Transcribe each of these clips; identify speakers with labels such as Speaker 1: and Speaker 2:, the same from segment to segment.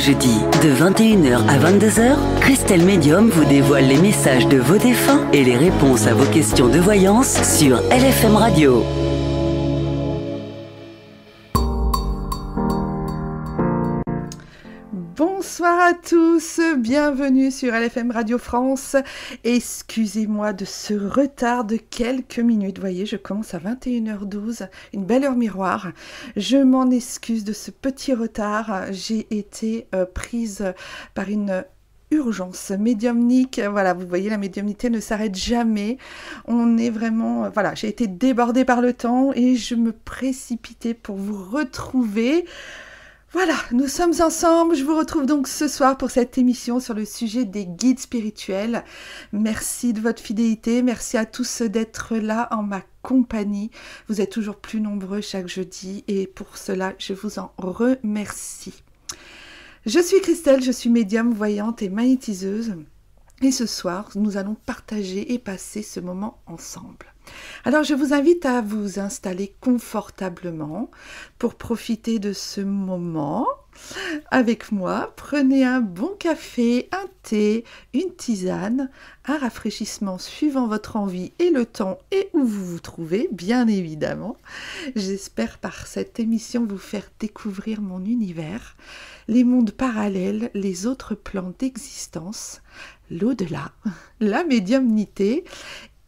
Speaker 1: jeudis, de 21h à 22h, Christelle Medium vous dévoile les messages de vos défunts et les réponses à vos questions de voyance sur LFM Radio.
Speaker 2: Bonsoir à tous, bienvenue sur LFM Radio France. Excusez-moi de ce retard de quelques minutes. Vous voyez, je commence à 21h12, une belle heure miroir. Je m'en excuse de ce petit retard. J'ai été prise par une urgence médiumnique. Voilà, vous voyez, la médiumnité ne s'arrête jamais. On est vraiment... Voilà, j'ai été débordée par le temps et je me précipitais pour vous retrouver. Voilà, nous sommes ensemble. Je vous retrouve donc ce soir pour cette émission sur le sujet des guides spirituels. Merci de votre fidélité. Merci à tous d'être là en ma compagnie. Vous êtes toujours plus nombreux chaque jeudi et pour cela, je vous en remercie. Je suis Christelle, je suis médium, voyante et magnétiseuse. Et ce soir, nous allons partager et passer ce moment ensemble. Alors, je vous invite à vous installer confortablement pour profiter de ce moment avec moi. Prenez un bon café, un thé, une tisane, un rafraîchissement suivant votre envie et le temps et où vous vous trouvez, bien évidemment. J'espère par cette émission vous faire découvrir mon univers, les mondes parallèles, les autres plans d'existence, l'au-delà, la médiumnité,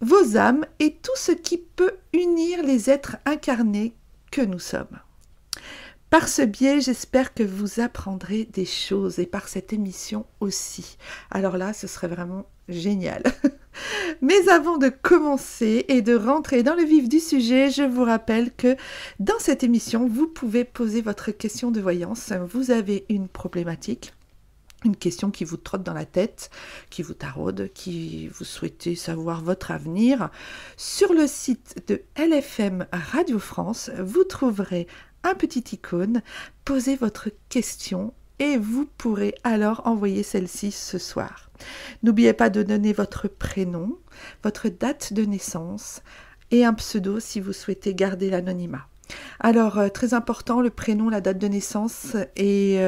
Speaker 2: vos âmes et tout ce qui peut unir les êtres incarnés que nous sommes. Par ce biais, j'espère que vous apprendrez des choses et par cette émission aussi. Alors là, ce serait vraiment génial. Mais avant de commencer et de rentrer dans le vif du sujet, je vous rappelle que dans cette émission, vous pouvez poser votre question de voyance. Vous avez une problématique, une question qui vous trotte dans la tête, qui vous taraude, qui vous souhaitez savoir votre avenir. Sur le site de LFM Radio France, vous trouverez un petit icône, posez votre question et vous pourrez alors envoyer celle-ci ce soir. N'oubliez pas de donner votre prénom, votre date de naissance et un pseudo si vous souhaitez garder l'anonymat. Alors, très important, le prénom, la date de naissance et...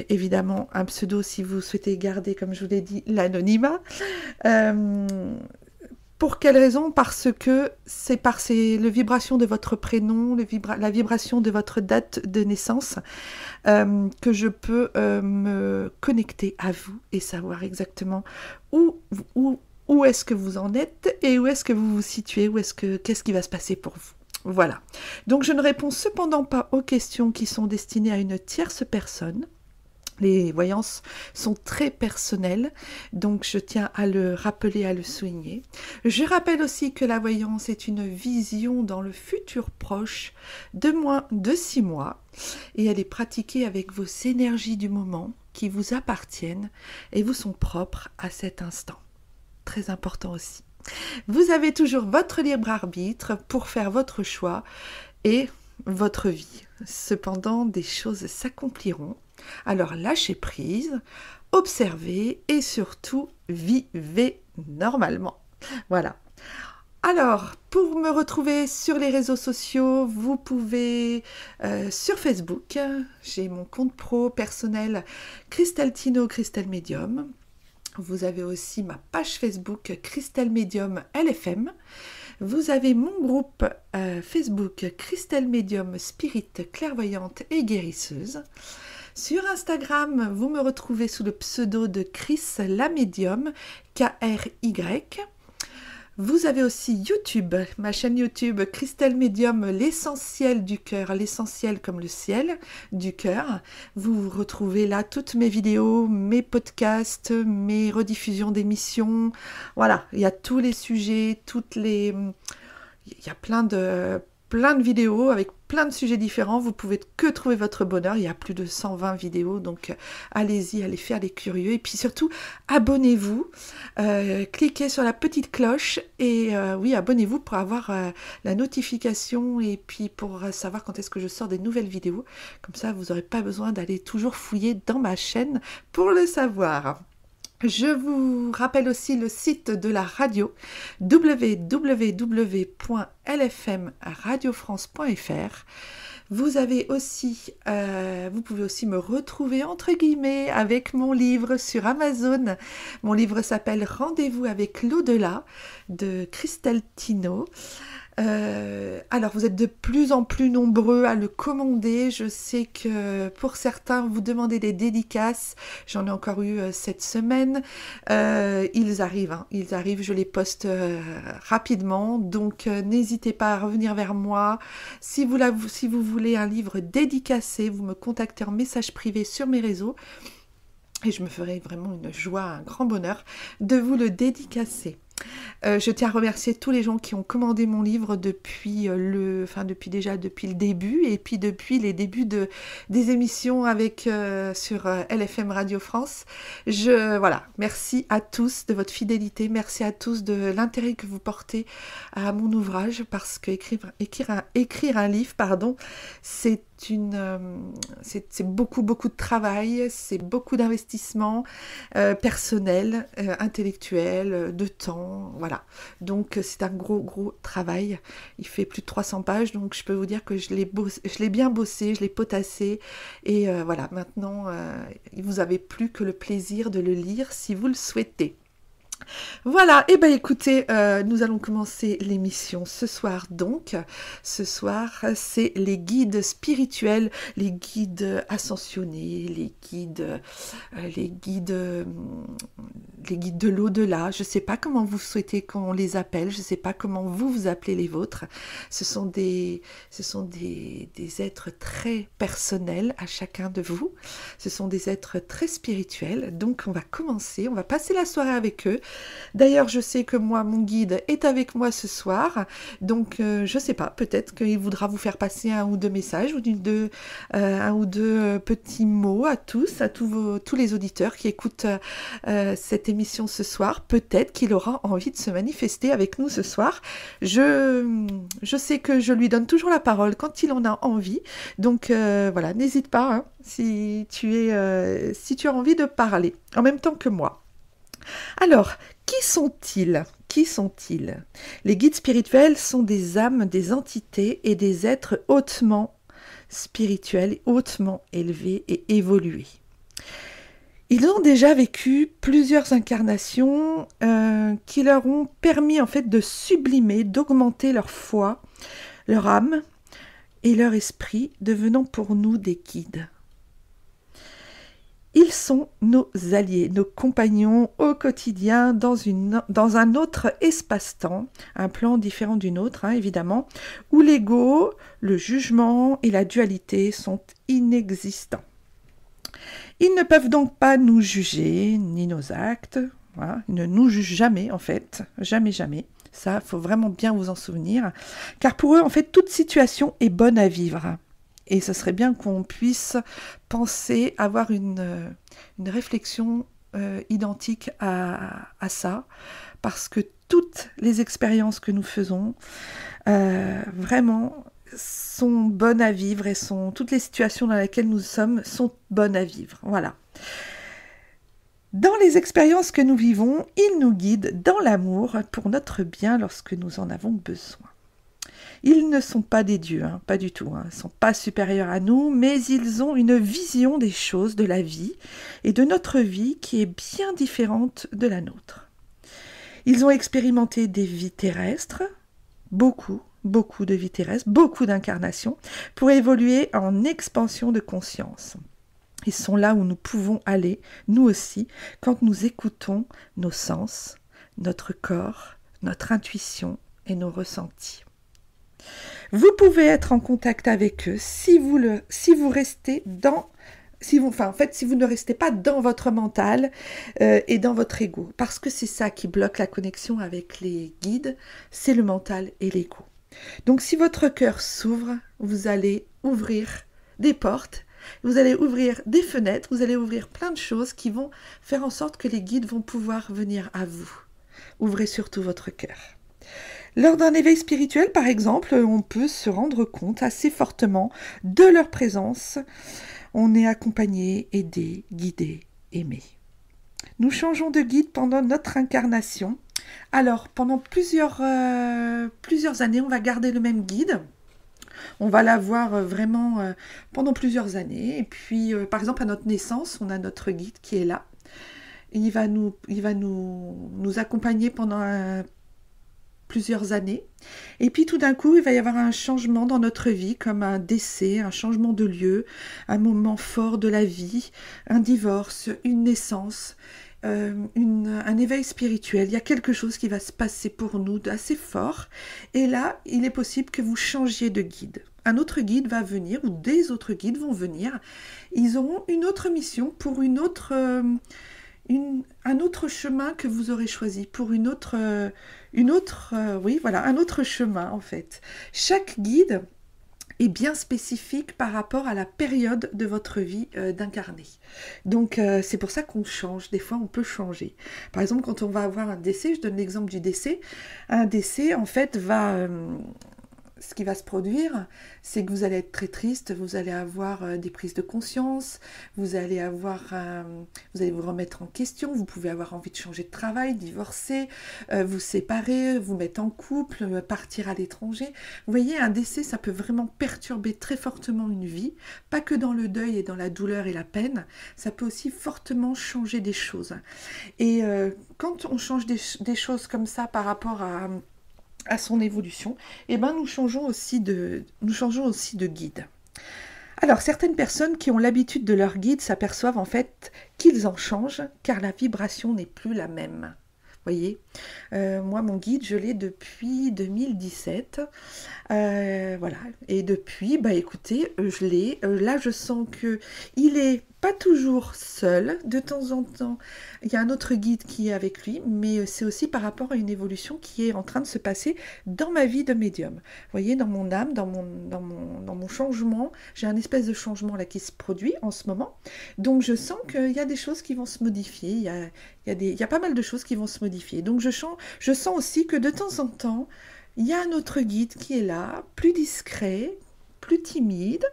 Speaker 2: évidemment, un pseudo si vous souhaitez garder, comme je vous l'ai dit, l'anonymat. Pour quelle raison ? Parce que c'est par la vibration de votre prénom, la vibration de votre date de naissance que je peux me connecter à vous et savoir exactement où est-ce que vous en êtes et où est-ce que vous vous situez, qu'est-ce qui va se passer pour vous. Voilà. Donc, je ne réponds cependant pas aux questions qui sont destinées à une tierce personne. Les voyances sont très personnelles, donc je tiens à le rappeler, à le souligner. Je rappelle aussi que la voyance est une vision dans le futur proche de moins de 6 mois et elle est pratiquée avec vos énergies du moment qui vous appartiennent et vous sont propres à cet instant. Très important aussi. Vous avez toujours votre libre arbitre pour faire votre choix et votre vie. Cependant, des choses s'accompliront. Alors lâchez prise, observez et surtout vivez normalement. Voilà. Alors, pour me retrouver sur les réseaux sociaux, vous pouvez sur Facebook, j'ai mon compte pro personnel Christelle Tino, Christelle Medium. Vous avez aussi ma page Facebook Christelle Medium LFM. Vous avez mon groupe Facebook Christelle Medium Spirit Clairvoyante et Guérisseuse. Sur Instagram, vous me retrouvez sous le pseudo de Chris la Médium, K-R-Y. Vous avez aussi YouTube, ma chaîne YouTube Christelle Medium, l'essentiel du cœur, l'essentiel comme le ciel du cœur. Vous retrouvez là toutes mes vidéos, mes podcasts, mes rediffusions d'émissions. Voilà, il y a tous les sujets, il y a plein de vidéos avec plein de sujets différents. Vous pouvez que trouver votre bonheur. Il y a plus de 120 vidéos, donc allez-y, allez faire les curieux. Et puis surtout, abonnez-vous. Cliquez sur la petite cloche et oui, abonnez-vous pour avoir la notification et puis pour savoir quand est-ce que je sors des nouvelles vidéos. Comme ça, vous n'aurez pas besoin d'aller toujours fouiller dans ma chaîne pour le savoir. Je vous rappelle aussi le site de la radio www.lfmradiofrance.fr. Vous pouvez aussi me retrouver entre guillemets avec mon livre sur Amazon. Mon livre s'appelle Rendez-vous avec l'au-delà de Christelle Tino. Alors, vous êtes de plus en plus nombreux à le commander. Je sais que pour certains, vous demandez des dédicaces. J'en ai encore eu cette semaine. Ils arrivent, je les poste rapidement. Donc, n'hésitez pas à revenir vers moi. Si vous voulez un livre dédicacé, vous me contactez en message privé sur mes réseaux. Et je me ferai vraiment une joie, un grand bonheur de vous le dédicacer. Je tiens à remercier tous les gens qui ont commandé mon livre depuis le début et puis depuis les débuts des émissions sur LFM Radio France. Merci à tous de votre fidélité, merci à tous de l'intérêt que vous portez à mon ouvrage parce que écrire un livre, c'est beaucoup de travail, c'est beaucoup d'investissement personnel, intellectuel, de temps, voilà. Donc c'est un gros travail. Il fait plus de 300 pages, donc je peux vous dire que je l'ai bien bossé, je l'ai potassé et maintenant vous n'avez plus que le plaisir de le lire si vous le souhaitez. Voilà, et écoutez, nous allons commencer l'émission ce soir donc. Ce soir, c'est les guides spirituels, les guides ascensionnés, les guides de l'au-delà. Je ne sais pas comment vous souhaitez qu'on les appelle, je ne sais pas comment vous appelez les vôtres. Ce sont des êtres très personnels à chacun de vous. Ce sont des êtres très spirituels. Donc on va passer la soirée avec eux. D'ailleurs, je sais que moi, mon guide est avec moi ce soir, donc je ne sais pas, peut-être qu'il voudra vous faire passer un ou deux messages ou un ou deux petits mots à tous les auditeurs qui écoutent cette émission ce soir. Peut-être qu'il aura envie de se manifester avec nous ce soir. Je sais que je lui donne toujours la parole quand il en a envie, donc n'hésite pas hein, si tu as envie de parler en même temps que moi. Alors, qui sont-ils ? Les guides spirituels sont des âmes, des entités et des êtres hautement spirituels, hautement élevés et évolués. Ils ont déjà vécu plusieurs incarnations qui leur ont permis en fait de sublimer, d'augmenter leur foi, leur âme et leur esprit, devenant pour nous des guides. Ils sont nos alliés, nos compagnons au quotidien dans un autre espace-temps, un plan différent du nôtre, évidemment, où l'ego, le jugement et la dualité sont inexistants. Ils ne peuvent donc pas nous juger, ni nos actes. Voilà. Ils ne nous jugent jamais, en fait. Jamais. Ça, il faut vraiment bien vous en souvenir. Car pour eux, en fait, toute situation est bonne à vivre. Et ce serait bien qu'on puisse penser, avoir une réflexion identique à ça, parce que toutes les expériences que nous faisons, vraiment, sont bonnes à vivre et toutes les situations dans lesquelles nous sommes sont bonnes à vivre. Voilà. Dans les expériences que nous vivons, ils nous guident dans l'amour pour notre bien lorsque nous en avons besoin. Ils ne sont pas des dieux, pas du tout. Ils ne sont pas supérieurs à nous, mais ils ont une vision des choses, de la vie et de notre vie qui est bien différente de la nôtre. Ils ont expérimenté des vies terrestres, beaucoup de vies terrestres, beaucoup d'incarnations, pour évoluer en expansion de conscience. Ils sont là où nous pouvons aller, nous aussi, quand nous écoutons nos sens, notre corps, notre intuition et nos ressentis. Vous pouvez être en contact avec eux si vous ne restez pas dans votre mental et dans votre ego, parce que c'est ça qui bloque la connexion avec les guides, c'est le mental et l'ego. Donc si votre cœur s'ouvre, vous allez ouvrir des portes, vous allez ouvrir des fenêtres, vous allez ouvrir plein de choses qui vont faire en sorte que les guides vont pouvoir venir à vous. Ouvrez surtout votre cœur. Lors d'un éveil spirituel, par exemple, on peut se rendre compte assez fortement de leur présence. On est accompagné, aidé, guidé, aimé. Nous changeons de guide pendant notre incarnation. Alors, pendant plusieurs années, on va garder le même guide. On va l'avoir vraiment pendant plusieurs années. Et puis, par exemple, à notre naissance, on a notre guide qui est là. Il va nous accompagner pendant plusieurs années. Et puis tout d'un coup, il va y avoir un changement dans notre vie, comme un décès, un changement de lieu, un moment fort de la vie, un divorce, une naissance, un éveil spirituel. Il y a quelque chose qui va se passer pour nous d'assez fort. Et là, il est possible que vous changiez de guide. Un autre guide va venir, ou des autres guides vont venir. Ils auront une autre mission pour un autre chemin que vous aurez choisi, pour un autre chemin en fait. Chaque guide est bien spécifique par rapport à la période de votre vie d'incarné. Donc c'est pour ça qu'on change, des fois on peut changer. Par exemple, quand on va avoir un décès, je donne l'exemple du décès, un décès en fait ce qui va se produire, c'est que vous allez être très triste, vous allez avoir des prises de conscience, vous allez vous remettre en question, vous pouvez avoir envie de changer de travail, divorcer, vous séparer, vous mettre en couple, partir à l'étranger. Vous voyez, un décès, ça peut vraiment perturber très fortement une vie, pas que dans le deuil et dans la douleur et la peine, ça peut aussi fortement changer des choses. Et quand on change des choses comme ça par rapport à son évolution, eh ben nous changeons aussi de guide. Alors, certaines personnes qui ont l'habitude de leur guide s'aperçoivent en fait qu'ils en changent car la vibration n'est plus la même. Voyez, moi mon guide je l'ai depuis 2017, voilà, et depuis, écoutez, je l'ai, là je sens que il est pas toujours seul, de temps en temps il y a un autre guide qui est avec lui, mais c'est aussi par rapport à une évolution qui est en train de se passer dans ma vie de médium. Vous voyez, dans mon âme, dans mon changement, j'ai un espèce de changement là qui se produit en ce moment, donc je sens qu'il y a des choses qui vont se modifier, il y a pas mal de choses qui vont se modifier, donc je sens aussi que de temps en temps, il y a un autre guide qui est là, plus discret, plus timide,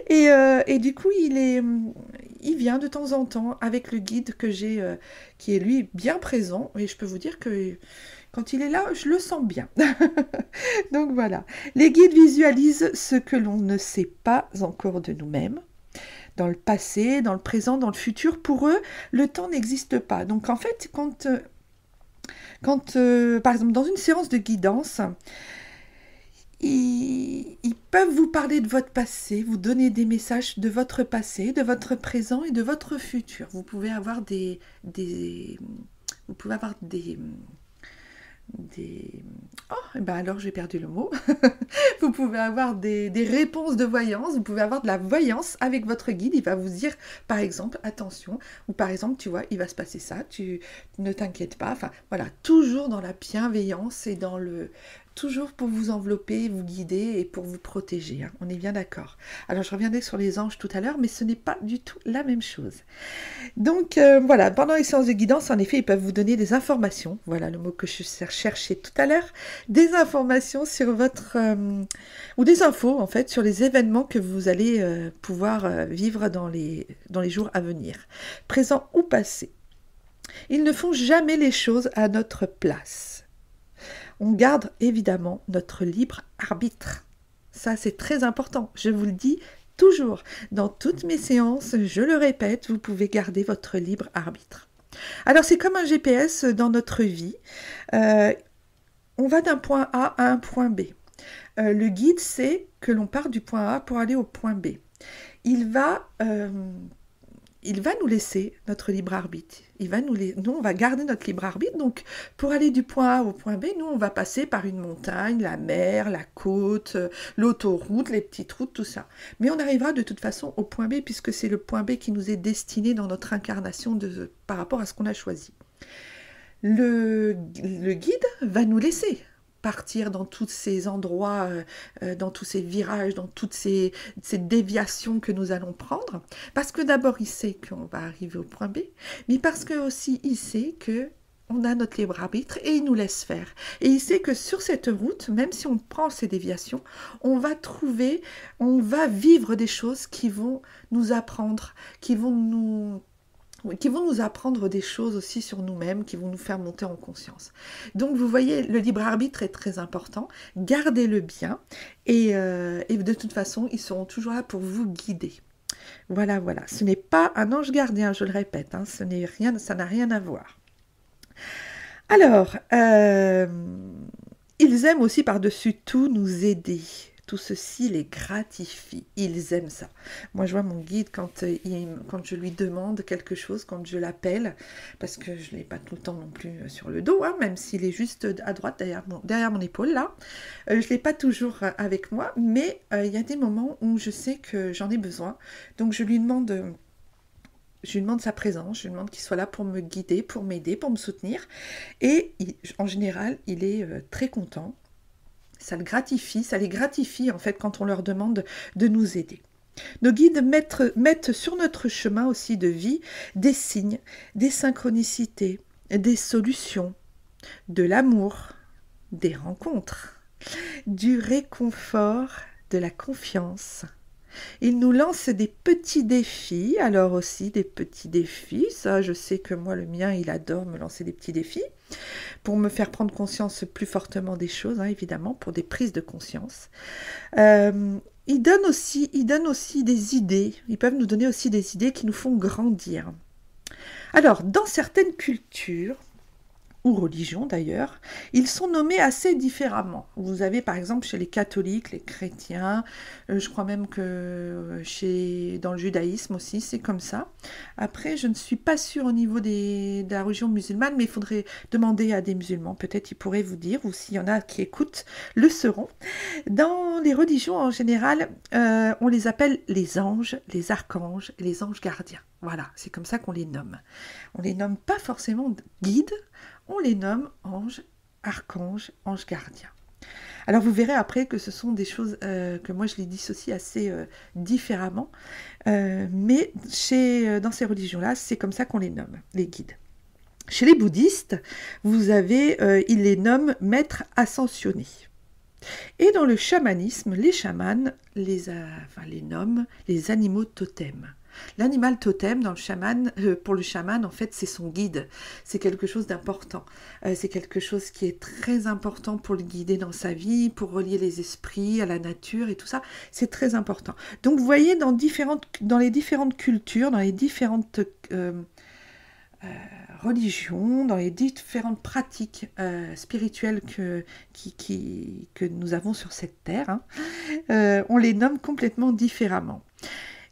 Speaker 2: et du coup il vient de temps en temps avec le guide que j'ai, qui est lui bien présent, et je peux vous dire que quand il est là, je le sens bien. Donc voilà, les guides visualisent ce que l'on ne sait pas encore de nous-mêmes, dans le passé, dans le présent, dans le futur. Pour eux, le temps n'existe pas. Donc en fait, quand par exemple dans une séance de guidance, ils peuvent vous parler de votre passé, vous donner des messages de votre passé, de votre présent et de votre futur. Vous pouvez avoir alors j'ai perdu le mot. Vous pouvez avoir des réponses de voyance, vous pouvez avoir de la voyance avec votre guide. Il va vous dire, par exemple, attention, ou par exemple, tu vois, il va se passer ça, tu ne t'inquiète pas. Enfin, voilà, toujours dans la bienveillance et toujours pour vous envelopper, vous guider et pour vous protéger, hein. On est bien d'accord. Alors, je reviendrai sur les anges tout à l'heure, mais ce n'est pas du tout la même chose. Donc, voilà, pendant les séances de guidance, en effet, ils peuvent vous donner des informations. Voilà le mot que je cherchais tout à l'heure. Des informations sur ou des infos, en fait, sur les événements que vous allez pouvoir vivre dans les jours à venir, présents ou passés. Ils ne font jamais les choses à notre place. On garde évidemment notre libre arbitre. Ça, c'est très important. Je vous le dis toujours. Dans toutes mes séances, je le répète, vous pouvez garder votre libre arbitre. Alors, c'est comme un GPS dans notre vie. On va d'un point A à un point B. Le guide sait que l'on part du point A pour aller au point B. Il va nous laisser notre libre arbitre. Nous, on va garder notre libre arbitre. Donc, pour aller du point A au point B, nous, on va passer par une montagne, la mer, la côte, l'autoroute, les petites routes, tout ça. Mais on arrivera de toute façon au point B, puisque c'est le point B qui nous est destiné dans notre incarnation par rapport à ce qu'on a choisi. Le guide va nous laisser partir dans tous ces endroits, dans tous ces virages, dans toutes ces déviations que nous allons prendre. Parce que d'abord, il sait qu'on va arriver au point B, mais parce que aussi, il sait qu'on a notre libre arbitre et il nous laisse faire. Et il sait que sur cette route, même si on prend ces déviations, on va vivre des choses qui vont nous apprendre, qui vont qui vont nous apprendre des choses aussi sur nous-mêmes, qui vont nous faire monter en conscience. Donc vous voyez, le libre arbitre est très important, gardez-le bien, et de toute façon, ils seront toujours là pour vous guider. Voilà, voilà. Ce n'est pas un ange gardien, je le répète, hein, ça n'a rien à voir. Alors, ils aiment aussi par-dessus tout nous aider. Tout ceci les gratifie. Ils aiment ça. Moi, je vois mon guide quand je lui demande quelque chose, quand je l'appelle, parce que je ne l'ai pas tout le temps non plus sur le dos, hein, même s'il est juste à droite, derrière mon épaule, là. Je ne l'ai pas toujours avec moi, mais il y a des moments où je sais que j'en ai besoin. Donc, je lui demande sa présence, je lui demande qu'il soit là pour me guider, pour m'aider, pour me soutenir. Et en général, il est très content. Ça les gratifie en fait quand on leur demande de nous aider. Nos guides mettent sur notre chemin aussi de vie des signes, des synchronicités, des solutions, de l'amour, des rencontres, du réconfort, de la confiance. Ils nous lancent des petits défis, alors aussi des petits défis, ça je sais que moi le mien il adore me lancer des petits défis, pour me faire prendre conscience plus fortement des choses, hein, évidemment, pour des prises de conscience. Ils donnent aussi des idées, ils peuvent nous donner aussi des idées qui nous font grandir. Alors, dans certaines cultures, ou religions d'ailleurs, ils sont nommés assez différemment. Vous avez par exemple chez les catholiques, les chrétiens, je crois même que dans le judaïsme aussi, c'est comme ça. Après, je ne suis pas sûre au niveau de la religion musulmane, mais il faudrait demander à des musulmans, peut-être ils pourraient vous dire, ou s'il y en a qui écoutent, le sauront. Dans les religions en général, on les appelle les anges, les archanges et les anges gardiens. Voilà, c'est comme ça qu'on les nomme. On les nomme pas forcément guides, on les nomme anges, archanges, anges gardiens. Alors vous verrez après que ce sont des choses que moi je les dissocie assez différemment, mais dans ces religions-là, c'est comme ça qu'on les nomme, les guides. Chez les bouddhistes, ils les nomment maîtres ascensionnés. Et dans le chamanisme, les chamans les nomment les animaux totems. L'animal totem pour le chaman, en fait, c'est son guide. C'est quelque chose d'important. C'est quelque chose qui est très important pour le guider dans sa vie, pour relier les esprits à la nature et tout ça. C'est très important. Donc, vous voyez, dans les différentes cultures, dans les différentes religions, dans les différentes pratiques spirituelles que nous avons sur cette terre, hein, on les nomme complètement différemment.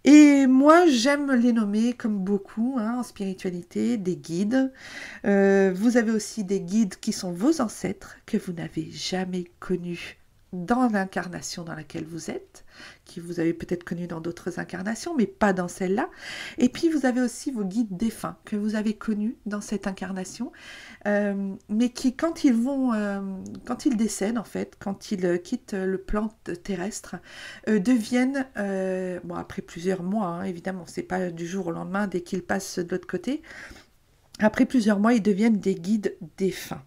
Speaker 2: Et moi, j'aime les nommer comme beaucoup, hein, en spiritualité, des guides. Vous avez aussi des guides qui sont vos ancêtres, que vous n'avez jamais connus dans l'incarnation dans laquelle vous êtes, qui vous avez peut-être connus dans d'autres incarnations, mais pas dans celle-là. Et puis, vous avez aussi vos guides défunts, que vous avez connus dans cette incarnation, mais qui, quand ils décèdent, en fait, quand ils quittent le plan terrestre, deviennent, après plusieurs mois, hein, évidemment, c'est pas du jour au lendemain, dès qu'ils passent de l'autre côté, après plusieurs mois, ils deviennent des guides défunts.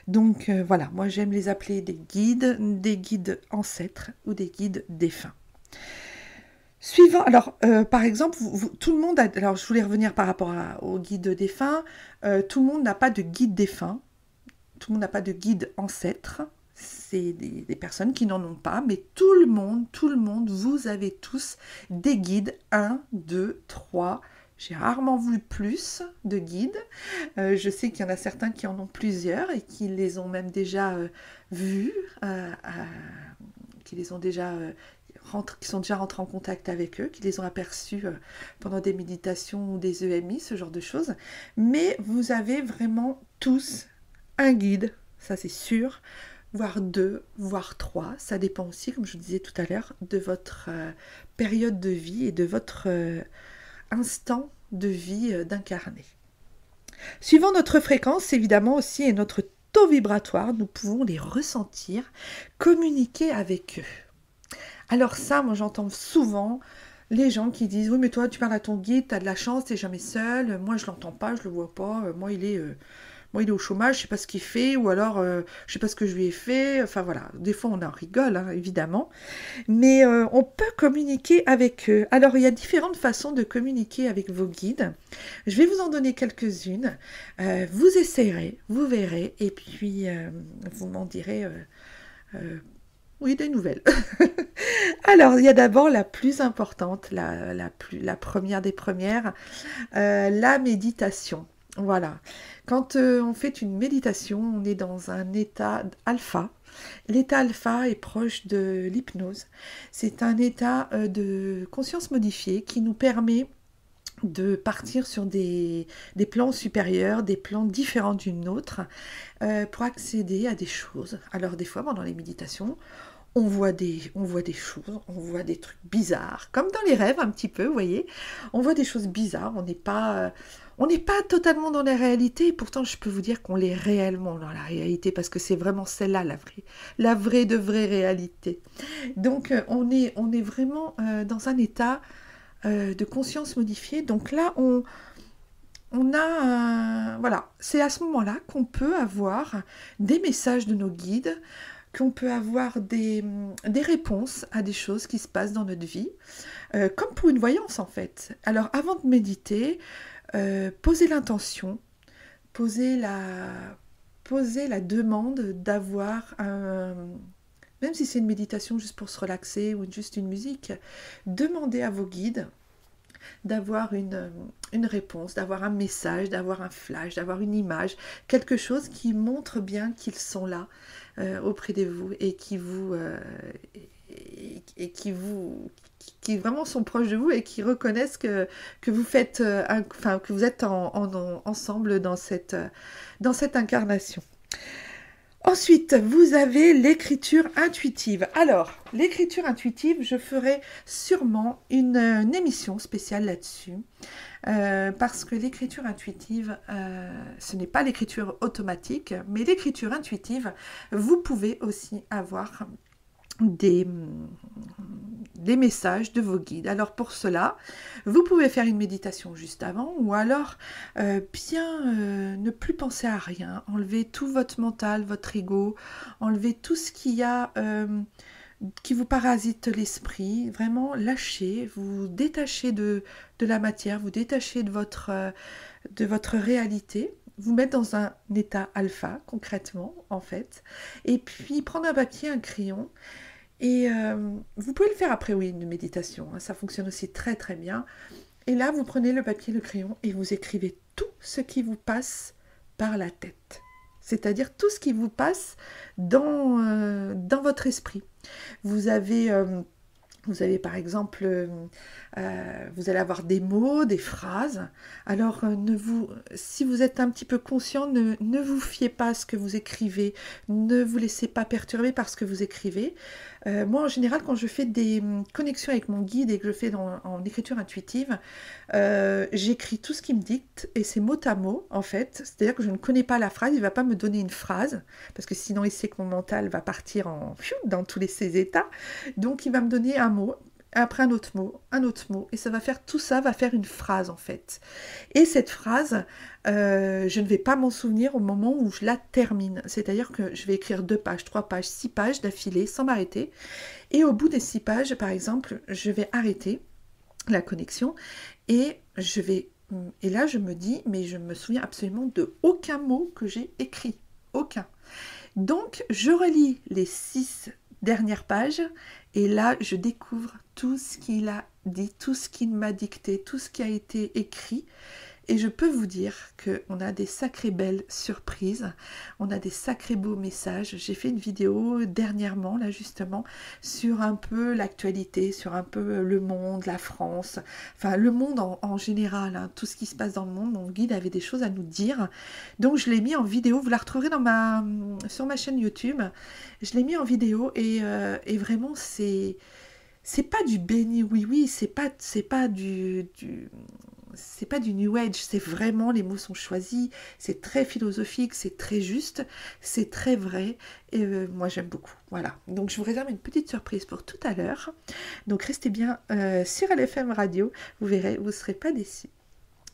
Speaker 2: Donc voilà, moi j'aime les appeler des guides ancêtres ou des guides défunts. Suivant, alors par exemple, tout le monde alors je voulais revenir par rapport aux guides défunts, tout le monde n'a pas de guide défunt, tout le monde n'a pas de guide ancêtre, c'est des personnes qui n'en ont pas, mais tout le monde, vous avez tous des guides, 1, 2, 3, j'ai rarement vu plus de guides. Je sais qu'il y en a certains qui en ont plusieurs et qui les ont même déjà vus, qui sont déjà rentrés en contact avec eux, qui les ont aperçus pendant des méditations ou des EMI, ce genre de choses. Mais vous avez vraiment tous un guide, ça c'est sûr, voire 2, voire 3. Ça dépend aussi, comme je vous disais tout à l'heure, de votre période de vie et de votre instant de vie d'incarné. Suivant notre fréquence, évidemment aussi, et notre taux vibratoire, nous pouvons les ressentir, communiquer avec eux. Alors ça, moi j'entends souvent les gens qui disent « Oui, mais toi, tu parles à ton guide, tu as de la chance, tu n'es jamais seul. Moi, je ne l'entends pas, je ne le vois pas. Moi, il est bon, il est au chômage, je sais pas ce qu'il fait, ou alors je sais pas ce que je lui ai fait. Enfin voilà, des fois on en rigole, hein, évidemment. Mais on peut communiquer avec eux. Alors, il y a différentes façons de communiquer avec vos guides. Je vais vous en donner quelques-unes. Vous essayerez, vous verrez, et puis vous m'en direz oui, des nouvelles. Alors, il y a d'abord la plus importante, la première des premières, la méditation. Voilà. Quand on fait une méditation, on est dans un état alpha. L'état alpha est proche de l'hypnose. C'est un état de conscience modifiée qui nous permet de partir sur des plans supérieurs, des plans différents d'une autre, pour accéder à des choses. Alors des fois, pendant les méditations, on voit des choses, on voit des trucs bizarres, comme dans les rêves un petit peu, vous voyez. On voit des choses bizarres, on n'est pas totalement dans la réalité, et pourtant je peux vous dire qu'on l'est réellement dans la réalité, parce que c'est vraiment celle-là, la vraie de vraie réalité. Donc on est vraiment dans un état de conscience modifiée. Donc là, on a, voilà, c'est à ce moment-là qu'on peut avoir des messages de nos guides, qu'on peut avoir des réponses à des choses qui se passent dans notre vie, comme pour une voyance en fait. Alors avant de méditer, posez l'intention, posez la demande d'avoir un... Même si c'est une méditation juste pour se relaxer ou juste une musique, demandez à vos guides d'avoir une réponse, d'avoir un message, d'avoir un flash, d'avoir une image, quelque chose qui montre bien qu'ils sont là auprès de vous et qui vraiment sont proches de vous et qui reconnaissent que vous faites, que vous êtes ensemble dans cette incarnation. Ensuite, vous avez l'écriture intuitive. Alors, l'écriture intuitive, je ferai sûrement une émission spéciale là-dessus, parce que l'écriture intuitive, ce n'est pas l'écriture automatique, mais l'écriture intuitive, vous pouvez aussi avoir des messages de vos guides. Alors pour cela, vous pouvez faire une méditation juste avant, ou alors ne plus penser à rien, enlever tout votre mental, votre ego, enlever tout ce qu'il y a qui vous parasite l'esprit, vraiment lâcher, vous détacher de la matière, vous détacher de votre réalité, vous mettre dans un état alpha, concrètement, en fait, et puis prendre un papier, un crayon. Et vous pouvez le faire après, oui, une méditation, hein, ça fonctionne aussi très très bien. Et là, vous prenez le papier, le crayon et vous écrivez tout ce qui vous passe par la tête. C'est-à-dire tout ce qui vous passe dans votre esprit. Vous avez par exemple, vous allez avoir des mots, des phrases. Alors, si vous êtes un petit peu conscient, ne vous fiez pas à ce que vous écrivez. Ne vous laissez pas perturber par ce que vous écrivez. Moi, en général, quand je fais des connexions avec mon guide et que je fais en écriture intuitive, j'écris tout ce qu'il me dicte et c'est mot à mot, en fait. C'est-à-dire que je ne connais pas la phrase, il ne va pas me donner une phrase, parce que sinon, il sait que mon mental va partir dans tous ses états. Donc, il va me donner un mot, après un autre mot, et ça va faire, tout ça va faire une phrase, en fait. Et cette phrase, je ne vais pas m'en souvenir au moment où je la termine. C'est-à-dire que je vais écrire 2 pages, 3 pages, 6 pages d'affilée, sans m'arrêter. Et au bout des 6 pages, par exemple, je vais arrêter la connexion et là, je me dis, mais je ne me souviens absolument de aucun mot que j'ai écrit. Aucun. Donc, je relis les 6 dernières pages et là, je découvre tout ce qu'il a dit, tout ce qu'il m'a dicté, tout ce qui a été écrit. Et je peux vous dire qu'on a des sacrées belles surprises, on a des sacrés beaux messages. J'ai fait une vidéo dernièrement, là justement, sur un peu l'actualité, sur un peu le monde, la France, enfin le monde en général, hein, tout ce qui se passe dans le monde. Mon guide avait des choses à nous dire. Donc je l'ai mis en vidéo, vous la retrouverez sur ma chaîne YouTube. Je l'ai mis en vidéo et vraiment c'est pas du béni oui, c'est pas du New Age, c'est vraiment, les mots sont choisis, c'est très philosophique, c'est très juste, c'est très vrai, et moi j'aime beaucoup, voilà. Donc je vous réserve une petite surprise pour tout à l'heure, donc restez bien sur LFM Radio, vous verrez, vous ne serez pas déçus.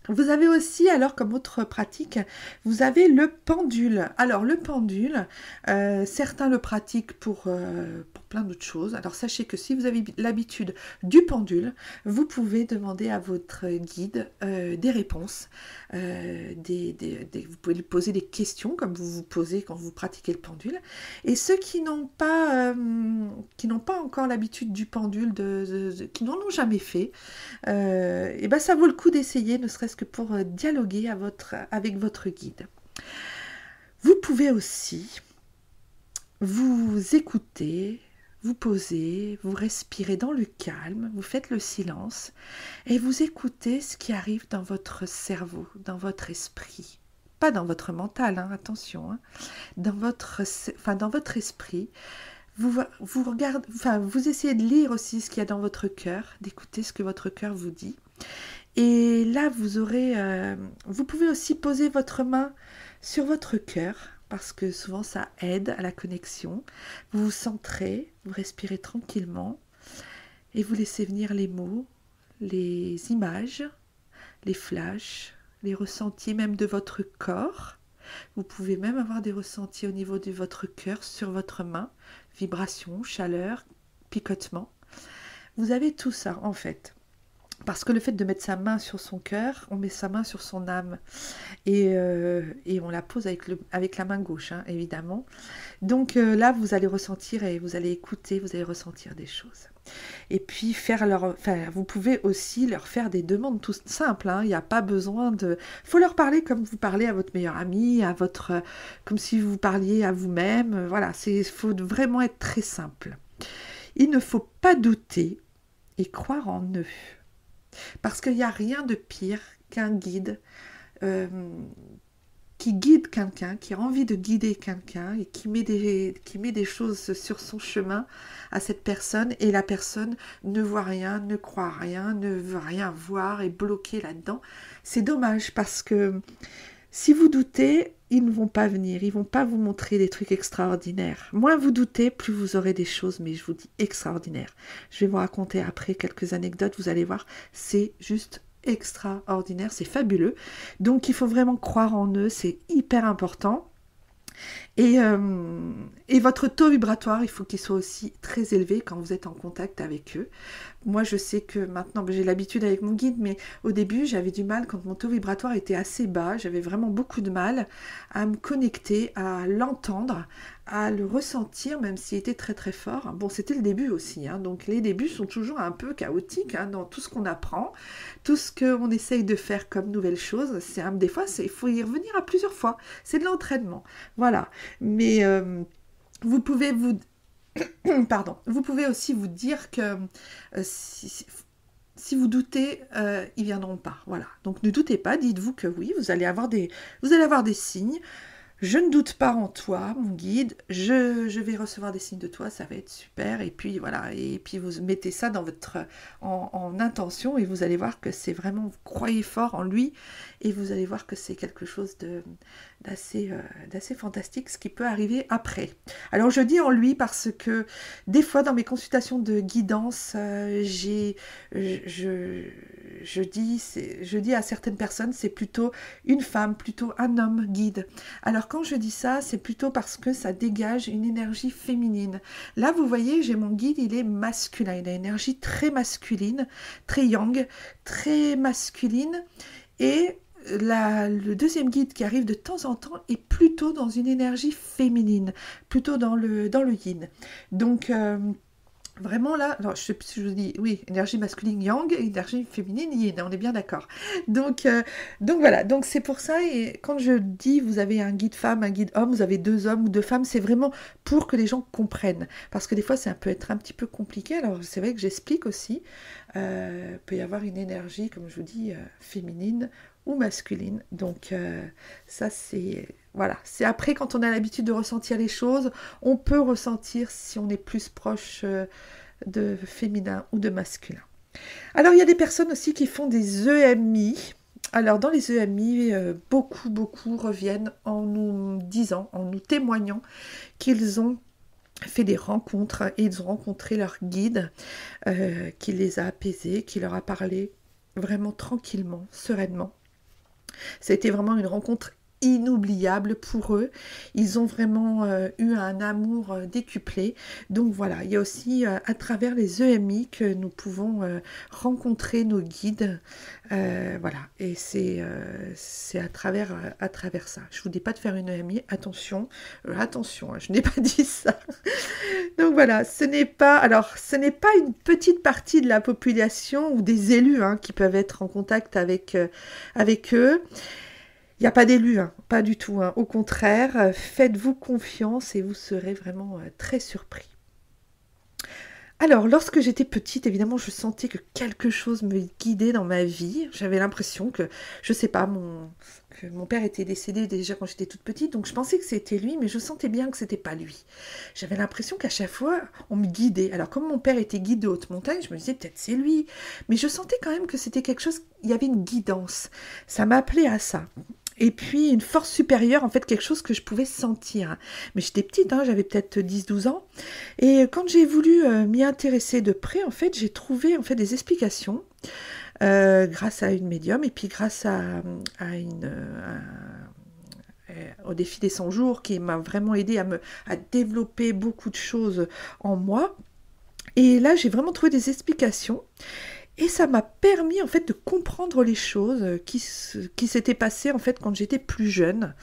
Speaker 2: Vous avez aussi, alors comme autre pratique, vous avez le pendule. Alors le pendule, certains le pratiquent pour plein d'autres choses. Alors sachez que si vous avez l'habitude du pendule, vous pouvez demander à votre guide des réponses. Vous pouvez lui poser des questions comme vous vous posez quand vous pratiquez le pendule. Et ceux qui n'ont pas encore l'habitude du pendule, qui n'en ont jamais fait, et ben ça vaut le coup d'essayer, ne serait-ce que pour dialoguer avec votre guide. Vous pouvez aussi vous écouter, vous poser, vous respirez dans le calme, vous faites le silence et vous écoutez ce qui arrive dans votre cerveau, dans votre esprit. Pas dans votre mental, hein, attention. Hein. Dans votre esprit, vous essayez de lire aussi ce qu'il y a dans votre cœur, d'écouter ce que votre cœur vous dit. Et là, vous pouvez aussi poser votre main sur votre cœur, parce que souvent ça aide à la connexion. Vous vous centrez, vous respirez tranquillement, et vous laissez venir les mots, les images, les flashs, les ressentis même de votre corps. Vous pouvez même avoir des ressentis au niveau de votre cœur, sur votre main, vibration, chaleur, picotement. Vous avez tout ça en fait. Parce que le fait de mettre sa main sur son cœur, on met sa main sur son âme. Et on la pose avec la main gauche, hein, évidemment. Donc là, vous allez ressentir et vous allez écouter, vous allez ressentir des choses. Et puis, vous pouvez aussi leur faire des demandes tout simples. Hein. Il n'y a pas besoin de... Il faut leur parler comme vous parlez à votre meilleur ami, comme si vous parliez à vous-même. Voilà, il faut vraiment être très simple. Il ne faut pas douter et croire en eux. Parce qu'il n'y a rien de pire qu'un guide qui guide quelqu'un, qui a envie de guider quelqu'un et qui met des choses sur son chemin à cette personne et la personne ne voit rien, ne croit rien, ne veut rien voir, est bloquée là-dedans. C'est dommage parce que si vous doutez, ils ne vont pas venir, ils ne vont pas vous montrer des trucs extraordinaires. Moins vous doutez, plus vous aurez des choses, mais je vous dis extraordinaires. Je vais vous raconter après quelques anecdotes, vous allez voir, c'est juste extraordinaire, c'est fabuleux. Donc il faut vraiment croire en eux, c'est hyper important. Et votre taux vibratoire, il faut qu'il soit aussi très élevé quand vous êtes en contact avec eux. Moi, je sais que maintenant, j'ai l'habitude avec mon guide, mais au début, j'avais du mal quand mon taux vibratoire était assez bas. J'avais vraiment beaucoup de mal à me connecter, à l'entendre, à le ressentir, même s'il était très très fort. Bon, c'était le début aussi, hein, donc les débuts sont toujours un peu chaotiques hein, dans tout ce qu'on apprend, tout ce qu'on essaye de faire comme nouvelle chose. Des fois, il faut y revenir à plusieurs fois. C'est de l'entraînement. Voilà. Mais vous pouvez vous pouvez aussi vous dire que si vous doutez, ils viendront pas. Voilà. Donc ne doutez pas, dites-vous que oui, vous allez avoir des signes. Je ne doute pas en toi, mon guide, je vais recevoir des signes de toi, ça va être super. Et puis voilà, et puis vous mettez ça dans en intention et vous allez voir que c'est vraiment, vous croyez fort en lui et vous allez voir que c'est quelque chose d'assez fantastique, ce qui peut arriver après. Alors je dis en lui parce que des fois dans mes consultations de guidance, je dis à certaines personnes, c'est plutôt une femme, plutôt un homme guide. Alors quand je dis ça, c'est plutôt parce que ça dégage une énergie féminine. Là, vous voyez, j'ai mon guide, il est masculin. Il a une énergie très masculine, très yang, très masculine. Et le deuxième guide qui arrive de temps en temps est plutôt dans une énergie féminine, plutôt dans le yin. Donc... vraiment là, alors je vous dis, oui, énergie masculine yang, énergie féminine yin, on est bien d'accord. Donc voilà, donc c'est pour ça, et quand je dis vous avez un guide femme, un guide homme, vous avez 2 hommes ou 2 femmes, c'est vraiment pour que les gens comprennent. Parce que des fois, ça peut être un petit peu compliqué, alors c'est vrai que j'explique aussi, peut y avoir une énergie, comme je vous dis, féminine ou masculine. Donc ça c'est... Voilà, c'est après quand on a l'habitude de ressentir les choses, on peut ressentir si on est plus proche de féminin ou de masculin. Alors il y a des personnes aussi qui font des EMI. Alors dans les EMI, beaucoup reviennent en nous disant, en nous témoignant qu'ils ont fait des rencontres et ils ont rencontré leur guide qui les a apaisés, qui leur a parlé vraiment tranquillement, sereinement. Ça a été vraiment une rencontre inoubliable pour eux. Ils ont vraiment eu un amour décuplé. Donc voilà, il y a aussi à travers les EMI que nous pouvons rencontrer nos guides. Voilà, et c'est à travers ça. Je vous dis pas de faire une EMI, attention, attention, hein, je n'ai pas dit ça. Donc voilà, ce n'est pas une petite partie de la population ou des élus hein, qui peuvent être en contact avec eux. Il n'y a pas d'élus, hein, pas du tout. Hein. Au contraire, faites-vous confiance et vous serez vraiment très surpris. Alors, lorsque j'étais petite, évidemment, je sentais que quelque chose me guidait dans ma vie. J'avais l'impression que, je sais pas, que mon père était décédé déjà quand j'étais toute petite, donc je pensais que c'était lui, mais je sentais bien que c'était pas lui. J'avais l'impression qu'à chaque fois, on me guidait. Alors, comme mon père était guide de haute montagne, je me disais peut-être c'est lui, mais je sentais quand même que c'était quelque chose, il y avait une guidance. Ça m'appelait à ça. Et puis une force supérieure, en fait quelque chose que je pouvais sentir. Mais j'étais petite, hein, j'avais peut-être 10-12 ans. Et quand j'ai voulu m'y intéresser de près, en fait j'ai trouvé en fait, des explications grâce à une médium et puis grâce au défi des 100 jours qui m'a vraiment aidé à développer beaucoup de choses en moi. Et là j'ai vraiment trouvé des explications. Et ça m'a permis en fait de comprendre les choses qui s'étaient passées en fait quand j'étais plus jeune.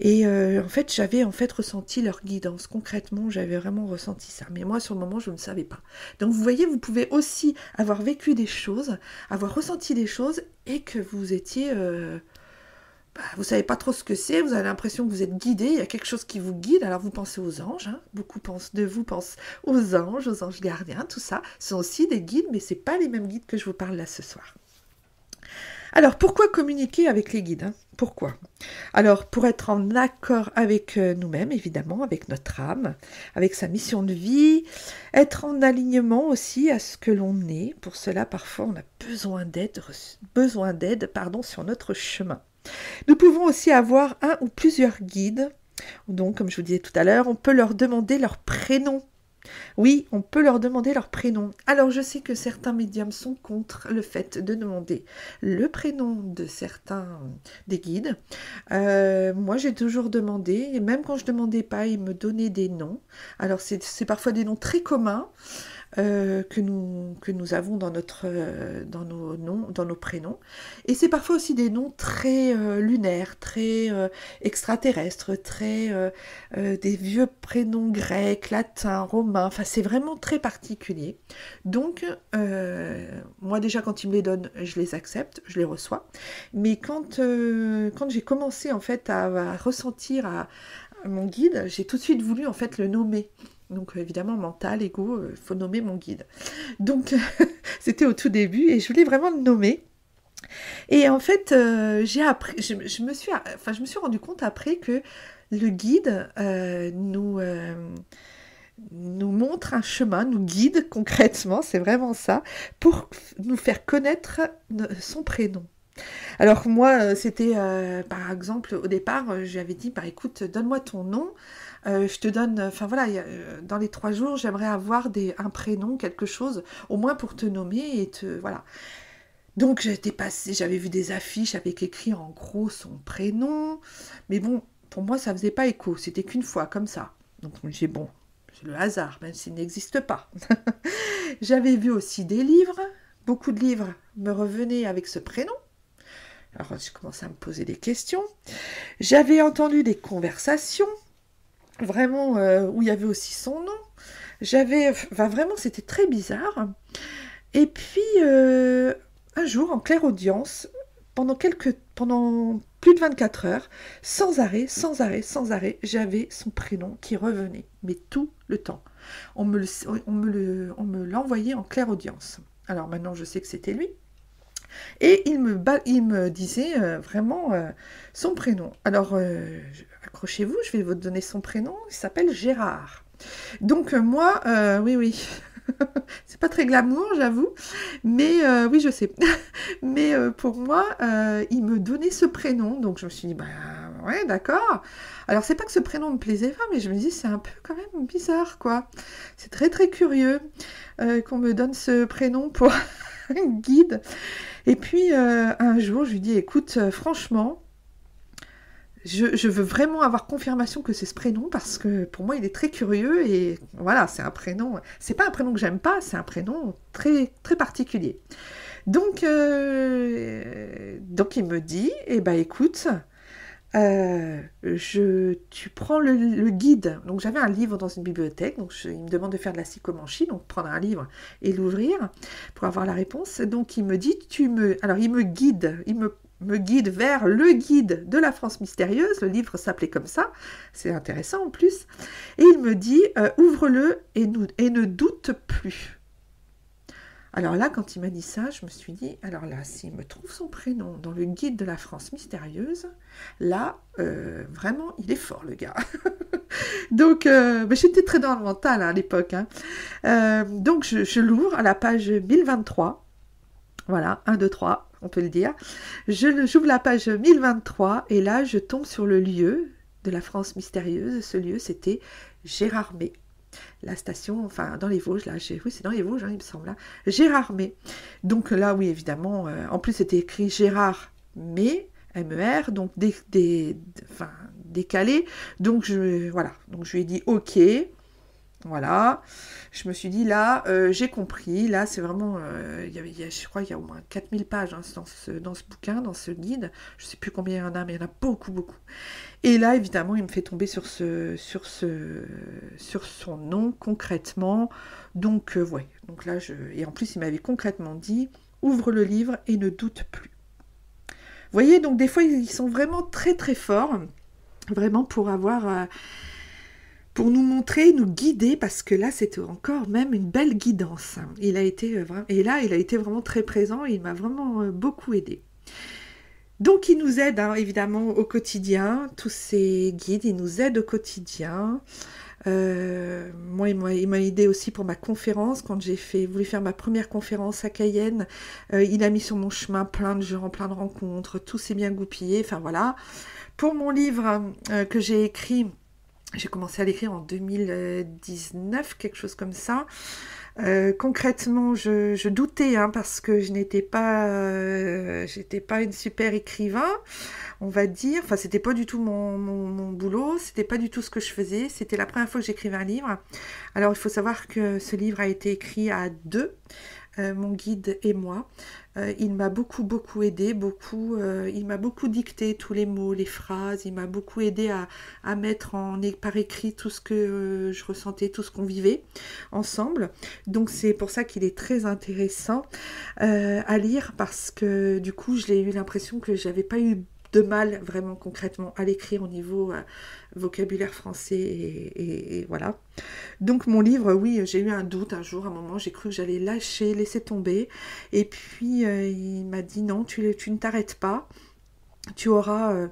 Speaker 2: Et en fait j'avais en fait ressenti leur guidance. Concrètement j'avais vraiment ressenti ça. Mais moi sur le moment je ne savais pas. Donc vous voyez, vous pouvez aussi avoir vécu des choses, avoir ressenti des choses et que vous étiez... vous savez pas trop ce que c'est, vous avez l'impression que vous êtes guidé, il y a quelque chose qui vous guide, alors vous pensez aux anges, hein, beaucoup de vous pensent aux anges gardiens, tout ça, sont aussi des guides, mais c'est pas les mêmes guides que je vous parle là ce soir. Alors, pourquoi communiquer avec les guides hein? Pourquoi? Alors, pour être en accord avec nous-mêmes, évidemment, avec notre âme, avec sa mission de vie, être en alignement aussi à ce que l'on est. Pour cela, parfois, on a besoin d'aide sur notre chemin. Nous pouvons aussi avoir un ou plusieurs guides. Donc, comme je vous disais tout à l'heure, on peut leur demander leur prénom. Oui, on peut leur demander leur prénom. Alors, je sais que certains médiums sont contre le fait de demander le prénom de certains des guides. Moi, j'ai toujours demandé, et même quand je ne demandais pas, ils me donnaient des noms. Alors, c'est parfois des noms très communs. Que nous avons dans nos noms, dans nos prénoms. Et c'est parfois aussi des noms très lunaires, très extraterrestres, des vieux prénoms grecs, latins, romains. Enfin, c'est vraiment très particulier. Donc, moi déjà, quand ils me les donnent, je les accepte, je les reçois. Mais quand j'ai commencé en fait à ressentir à mon guide, j'ai tout de suite voulu en fait le nommer. Donc évidemment, mental, ego, il faut nommer mon guide. Donc c'était au tout début et je voulais vraiment le nommer. Et en fait, j'ai appris, je me suis rendu compte après que le guide nous montre un chemin, nous guide concrètement, c'est vraiment ça, pour nous faire connaître son prénom. Alors moi, c'était par exemple, au départ, je lui avais dit, écoute, donne-moi ton nom. Je te donne, enfin voilà, dans les 3 jours, j'aimerais avoir un prénom, quelque chose, au moins pour te nommer et voilà. Donc j'avais vu des affiches avec écrit en gros son prénom, mais bon, pour moi ça faisait pas écho, c'était qu'une fois comme ça. Donc j'ai bon, c'est le hasard, même s'il n'existe pas. J'avais vu aussi des livres, beaucoup de livres me revenaient avec ce prénom. Alors j'ai commencé à me poser des questions. J'avais entendu des conversations. Vraiment, où il y avait aussi son nom. Vraiment, c'était très bizarre. Et puis, un jour, en claire audience, pendant plus de 24 heures, sans arrêt, j'avais son prénom qui revenait, mais tout le temps. On me l'envoyait en claire audience. Alors maintenant, je sais que c'était lui. Et il me disait vraiment son prénom. Alors, accrochez-vous, je vais vous donner son prénom. Il s'appelle Gérard. Donc, moi, oui. C'est pas très glamour, j'avoue. Mais oui, je sais. Mais pour moi, il me donnait ce prénom. Donc, je me suis dit, ouais, d'accord. Alors, c'est pas que ce prénom me plaisait pas, mais je me dis, c'est un peu quand même bizarre, quoi. C'est très, très curieux qu'on me donne ce prénom pour... un guide. Et puis, un jour, je lui dis, écoute, franchement, je veux vraiment avoir confirmation que c'est ce prénom parce que pour moi, il est très curieux et voilà, c'est un prénom. C'est pas un prénom que j'aime pas, c'est un prénom très, très particulier. Donc il me dit, eh ben écoute, tu prends le guide. Donc j'avais un livre dans une bibliothèque, donc il me demande de faire de la psychomanchie, donc prendre un livre et l'ouvrir pour avoir la réponse. Donc il me dit, alors il me guide vers le guide de la France mystérieuse, le livre s'appelait comme ça, c'est intéressant en plus, et il me dit, ouvre-le et ne doute plus. Alors là, quand il m'a dit ça, je me suis dit, alors là, s'il me trouve son prénom dans le guide de la France mystérieuse, là, vraiment, il est fort, le gars. Donc, j'étais très dans le mental à l'époque. Hein. Donc, je l'ouvre à la page 1023. Voilà, 1, 2, 3, on peut le dire. J'ouvre la page 1023 et là, je tombe sur le lieu de la France mystérieuse. Ce lieu, c'était Gérardmer. La station, enfin dans les Vosges, là, oui c'est dans les Vosges, hein, il me semble, là. Gérardmer. Donc là, oui, évidemment, en plus c'était écrit Gérard mais M-E-R, donc décalé. Donc voilà, donc je lui ai dit ok, voilà. Je me suis dit là, j'ai compris, là c'est vraiment, je crois qu'il y a au moins 4000 pages hein, dans ce bouquin, dans ce guide, je ne sais plus combien il y en a, mais il y en a beaucoup, beaucoup. Et là, évidemment, il me fait tomber sur son nom, concrètement. Donc, ouais. Donc là, et en plus, il m'avait concrètement dit, ouvre le livre et ne doute plus. Vous voyez, donc des fois, ils sont vraiment très, très forts. Vraiment pour pour nous montrer, nous guider, parce que là, c'était encore même une belle guidance. Et là, il a été vraiment très présent et il m'a vraiment beaucoup aidé. Donc, il nous aide hein, évidemment au quotidien, tous ces guides, ils nous aident au quotidien. Moi, il m'a aidé aussi pour ma conférence, quand j'ai voulu faire ma première conférence à Cayenne. Il a mis sur mon chemin plein de gens, plein de rencontres, tout s'est bien goupillé, enfin voilà. Pour mon livre que j'ai écrit, j'ai commencé à l'écrire en 2019, quelque chose comme ça. Concrètement, je doutais hein, parce que je n'étais pas une super écrivain, on va dire. Enfin, c'était pas du tout mon boulot, c'était pas du tout ce que je faisais. C'était la première fois que j'écrivais un livre. Alors, il faut savoir que ce livre a été écrit à deux, mon guide et moi. Il m'a beaucoup, beaucoup aidé, il m'a beaucoup dicté tous les mots, les phrases, il m'a beaucoup aidé à mettre par écrit tout ce que je ressentais, tout ce qu'on vivait ensemble. Donc c'est pour ça qu'il est très intéressant à lire, parce que du coup, j'ai eu l'impression que j'avais pas eu de mal vraiment concrètement à l'écrire au niveau vocabulaire français et voilà. Donc mon livre, oui, j'ai eu un doute un jour, un moment, j'ai cru que j'allais laisser tomber, et puis il m'a dit non, tu ne t'arrêtes pas, tu auras,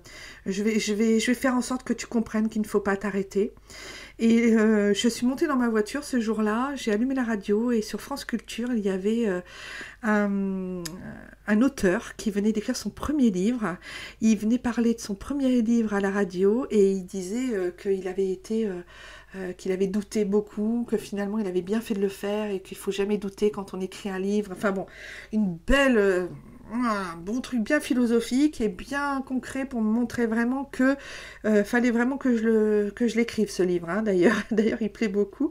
Speaker 2: je vais faire en sorte que tu comprennes qu'il ne faut pas t'arrêter. Et je suis montée dans ma voiture ce jour-là, j'ai allumé la radio et sur France Culture, il y avait un auteur qui venait d'écrire son premier livre. Il venait parler de son premier livre à la radio et il disait qu'il avait douté beaucoup, que finalement il avait bien fait de le faire et qu'il ne faut jamais douter quand on écrit un livre. Enfin bon, un bon truc bien philosophique et bien concret pour me montrer vraiment que fallait vraiment que je l'écrive ce livre. Hein. D'ailleurs, il plaît beaucoup.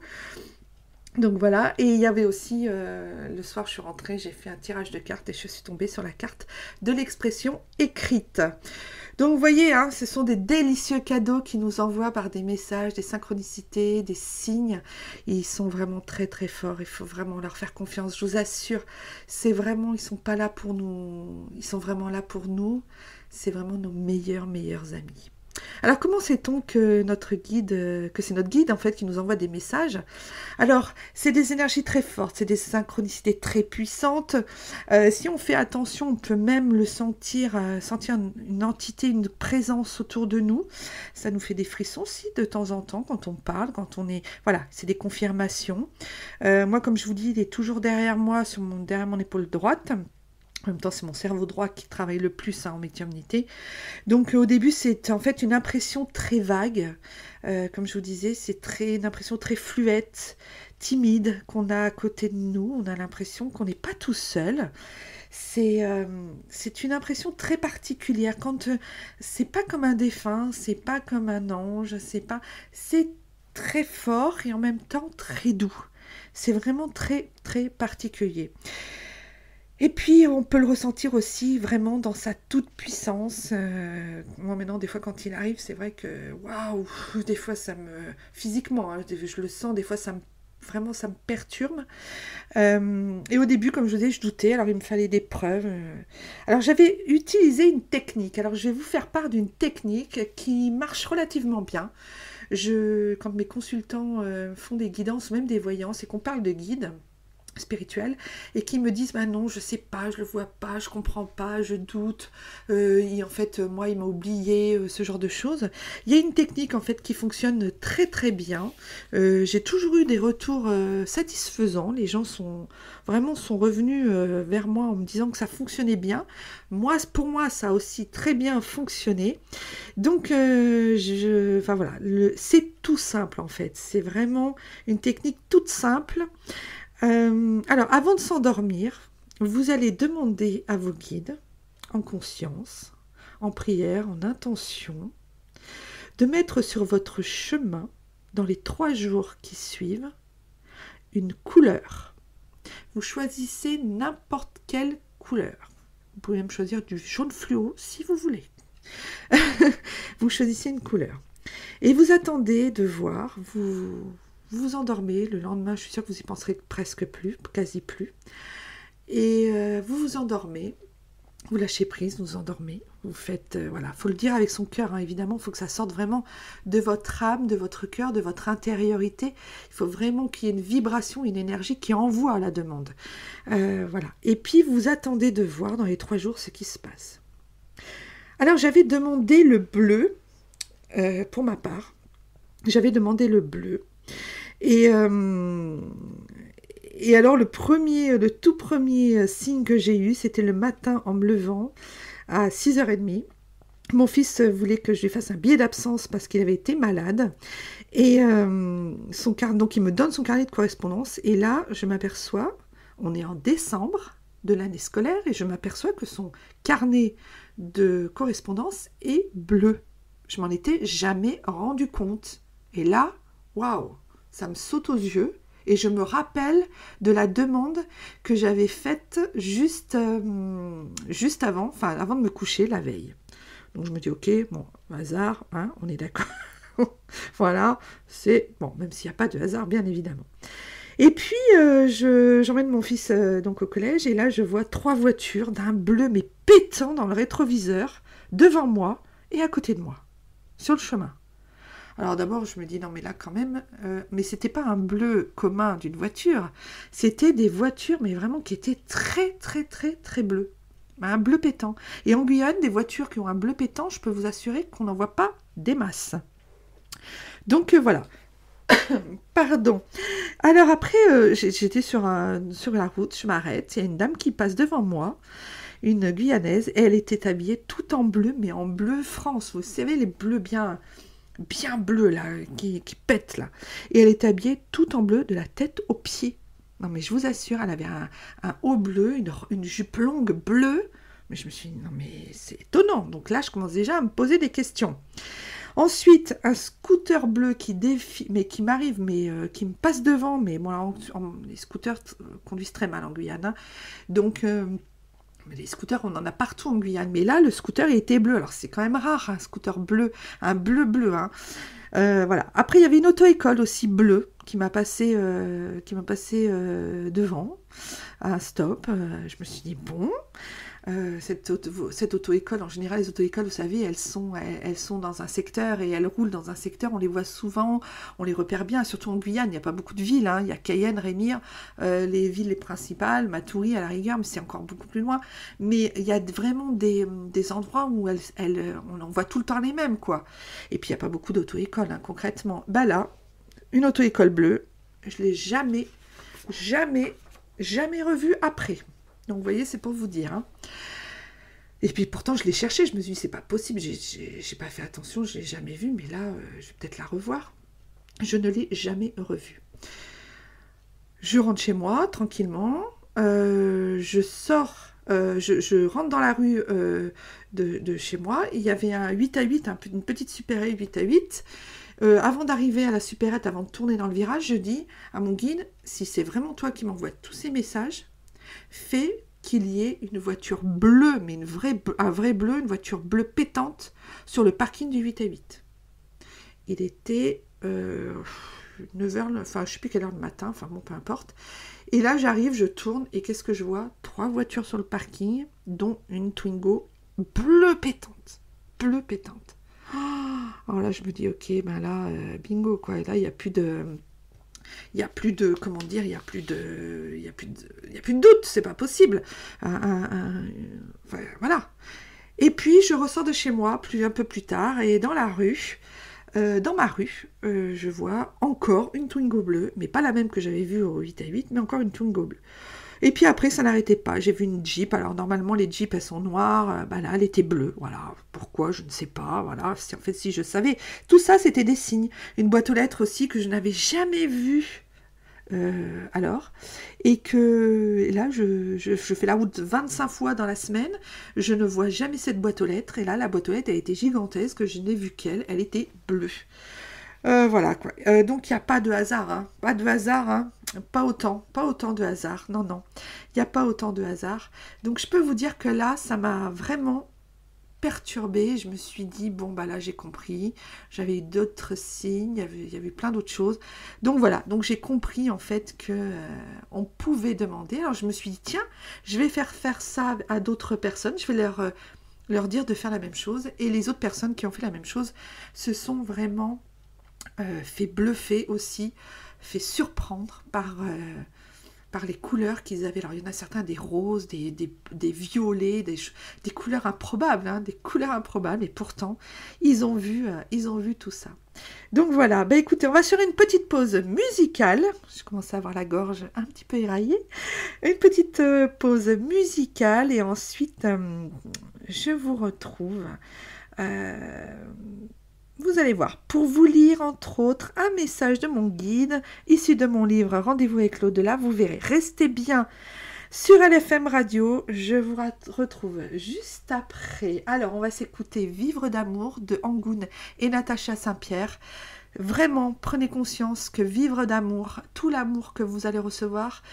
Speaker 2: Donc voilà, et il y avait aussi, le soir je suis rentrée, j'ai fait un tirage de cartes et je suis tombée sur la carte de l'expression écrite. Donc vous voyez, hein, ce sont des délicieux cadeaux qui nous envoient par des messages, des synchronicités, des signes. Et ils sont vraiment très très forts, il faut vraiment leur faire confiance, je vous assure. Ils sont pas là pour nous, ils sont vraiment là pour nous. C'est vraiment nos meilleurs amis. Alors comment sait-on que c'est notre guide en fait qui nous envoie des messages? Alors c'est des énergies très fortes, c'est des synchronicités très puissantes. Si on fait attention, on peut même le sentir une entité, une présence autour de nous. Ça nous fait des frissons aussi de temps en temps quand on parle, voilà, c'est des confirmations. Moi, comme je vous dis, il est toujours derrière moi, derrière mon épaule droite. En même temps, c'est mon cerveau droit qui travaille le plus en médiumnité. Donc au début, c'est en fait une impression très vague. Comme je vous disais, c'est une impression très fluette, timide qu'on a à côté de nous. On a l'impression qu'on n'est pas tout seul. C'est une impression très particulière. Quand c'est pas comme un défunt, c'est pas comme un ange, c'est très fort et en même temps très doux. C'est vraiment très très particulier. Et puis, on peut le ressentir aussi vraiment dans sa toute puissance. Moi, maintenant, des fois, quand il arrive, c'est vrai que, waouh, des fois, physiquement, hein, je le sens, des fois, vraiment, ça me perturbe. Et au début, comme je vous disais, je doutais, alors il me fallait des preuves. Alors, j'avais utilisé une technique. Alors, je vais vous faire part d'une technique qui marche relativement bien. Quand mes consultants font des guidances, même des voyances, et qu'on parle de guides, spirituels et qui me disent non, je sais pas, je le vois pas, je comprends pas, je doute, en fait moi il m'a oublié, ce genre de choses. Il y a une technique en fait qui fonctionne très très bien. J'ai toujours eu des retours satisfaisants. Les gens sont revenus vers moi en me disant que ça fonctionnait bien. Pour moi ça a aussi très bien fonctionné. Donc voilà, c'est tout simple en fait, c'est vraiment une technique toute simple. Alors, avant de s'endormir, vous allez demander à vos guides, en conscience, en prière, en intention, de mettre sur votre chemin, dans les 3 jours qui suivent, une couleur. Vous choisissez n'importe quelle couleur. Vous pouvez même choisir du jaune fluo si vous voulez. Vous choisissez une couleur. Et vous attendez de voir, vous vous endormez, le lendemain, je suis sûre que vous y penserez presque plus, quasi plus. Et vous vous endormez, vous lâchez prise, vous endormez, vous faites, voilà, faut le dire avec son cœur, hein, évidemment, il faut que ça sorte vraiment de votre âme, de votre cœur, de votre intériorité. Il faut vraiment qu'il y ait une vibration, une énergie qui envoie à la demande. Voilà. Et puis, vous attendez de voir dans les 3 jours ce qui se passe. Alors, j'avais demandé le bleu, pour ma part. J'avais demandé le bleu. Et alors le tout premier signe que j'ai eu, c'était le matin en me levant à 6h30. Mon fils voulait que je lui fasse un billet d'absence parce qu'il avait été malade. Et donc il me donne son carnet de correspondance. Et là, je m'aperçois, on est en décembre de l'année scolaire, et je m'aperçois que son carnet de correspondance est bleu. Je m'en étais jamais rendu compte. Et là, waouh, ça me saute aux yeux et je me rappelle de la demande que j'avais faite juste avant de me coucher la veille. Donc je me dis ok, bon, hasard, hein, on est d'accord. Voilà, c'est bon, même s'il n'y a pas de hasard, bien évidemment. Et puis j'emmène mon fils donc au collège, et là je vois 3 voitures d'un bleu mais pétant dans le rétroviseur devant moi et à côté de moi, sur le chemin. Alors d'abord, je me dis, non mais là quand même, mais c'était pas un bleu commun d'une voiture, c'était des voitures, mais vraiment qui étaient très très très très bleues. Un bleu pétant. Et en Guyane, des voitures qui ont un bleu pétant, je peux vous assurer qu'on n'en voit pas des masses. Donc voilà. Pardon. Alors après, j'étais sur la route, je m'arrête, il y a une dame qui passe devant moi, une Guyanaise, et elle était habillée tout en bleu, mais en bleu France. Vous savez, les bleus bien bleu là, qui pète là. Et elle est habillée tout en bleu de la tête aux pieds. Non mais je vous assure, elle avait un haut bleu, une jupe longue bleue. Mais je me suis dit, non mais c'est étonnant. Donc là, je commence déjà à me poser des questions. Ensuite, un scooter bleu qui m'arrive, qui me passe devant. Mais moi, les scooters conduisent très mal en Guyane. Hein. Donc... les scooters, on en a partout en Guyane. Mais là, le scooter, il était bleu. Alors, c'est quand même rare, un scooter bleu. Un bleu. Hein. Voilà. Après, il y avait une auto-école aussi bleue qui m'a passé devant à un stop. Je me suis dit, bon... cette auto-école, en général, les auto-écoles, vous savez, elles sont dans un secteur et elles roulent dans un secteur, on les voit souvent, on les repère bien, surtout en Guyane, il n'y a pas beaucoup de villes, hein. Il y a Cayenne, Rémire, les villes principales, Matoury à la rigueur, mais c'est encore beaucoup plus loin, mais il y a vraiment des endroits où on en voit tout le temps les mêmes, quoi. Et puis il n'y a pas beaucoup d'auto-écoles, hein, concrètement. Bah là, une auto-école bleue, je ne l'ai jamais revue après. Donc vous voyez, c'est pour vous dire. Hein. Et puis pourtant, je l'ai cherché, je me suis dit, c'est pas possible, j'ai pas fait attention, je l'ai jamais vue, mais là, je vais peut-être la revoir. Je ne l'ai jamais revue. Je rentre chez moi, tranquillement, je sors, je rentre dans la rue de chez moi, il y avait un 8 à 8, une petite supérette 8 à 8. Avant d'arriver à la supérette, avant de tourner dans le virage, je dis à mon guide, si c'est vraiment toi qui m'envoies tous ces messages, fais qu'il y ait une voiture bleue, mais un vrai bleu, une voiture bleue pétante sur le parking du 8 à 8. Il était 9h, enfin je sais plus quelle heure le matin, enfin bon, peu importe. Et là j'arrive, je tourne, et qu'est-ce que je vois? 3 voitures sur le parking, dont une Twingo bleue pétante. Bleue pétante. Alors là je me dis, ok, ben là, bingo quoi, et là il n'y a plus de... Il n'y a plus de, comment dire, il n'y a plus de doute, c'est pas possible. Enfin, voilà. Et puis, je ressors de chez moi un peu plus tard, et dans ma rue, je vois encore une Twingo bleue, mais pas la même que j'avais vue au 8 à 8, mais encore une Twingo bleue. Et puis après, ça n'arrêtait pas. J'ai vu une Jeep. Alors normalement, les Jeeps, elles sont noires. Bah là, elle était bleue. Voilà. Pourquoi? Je ne sais pas. Voilà. Si je savais. Tout ça, c'était des signes. Une boîte aux lettres aussi que je n'avais jamais vue. Alors, et que là, je fais la route 25 fois dans la semaine. Je ne vois jamais cette boîte aux lettres. Et là, la boîte aux lettres, elle était gigantesque. Je n'ai vu qu'elle. Elle était bleue. Voilà quoi. Donc il n'y a pas de hasard, hein. Pas de hasard, hein. Pas autant de hasard. Non, non, il n'y a pas autant de hasard. Donc je peux vous dire que là, ça m'a vraiment perturbée. Je me suis dit, bon bah là j'ai compris. J'avais eu d'autres signes, il y avait plein d'autres choses. Donc voilà, donc j'ai compris en fait que on pouvait demander. Alors je me suis dit, tiens, je vais faire ça à d'autres personnes. Je vais leur dire de faire la même chose. Et les autres personnes qui ont fait la même chose se sont vraiment... fait bluffer aussi, fait surprendre par les couleurs qu'ils avaient. Alors il y en a certains des roses, des violets, des couleurs improbables, hein, des couleurs improbables, et pourtant ils ont vu tout ça. Donc voilà, bah écoutez, on va sur une petite pause musicale. Je commence à avoir la gorge un petit peu éraillée. Une petite pause musicale, et ensuite je vous retrouve. Vous allez voir, pour vous lire entre autres un message de mon guide issu de mon livre Rendez-vous avec l'au-delà. Vous verrez, restez bien sur LFM Radio. Je vous retrouve juste après. Alors, on va s'écouter Vivre d'amour de Angoune et Natacha Saint-Pierre. Vraiment, prenez conscience que vivre d'amour, tout l'amour que vous allez le recevoir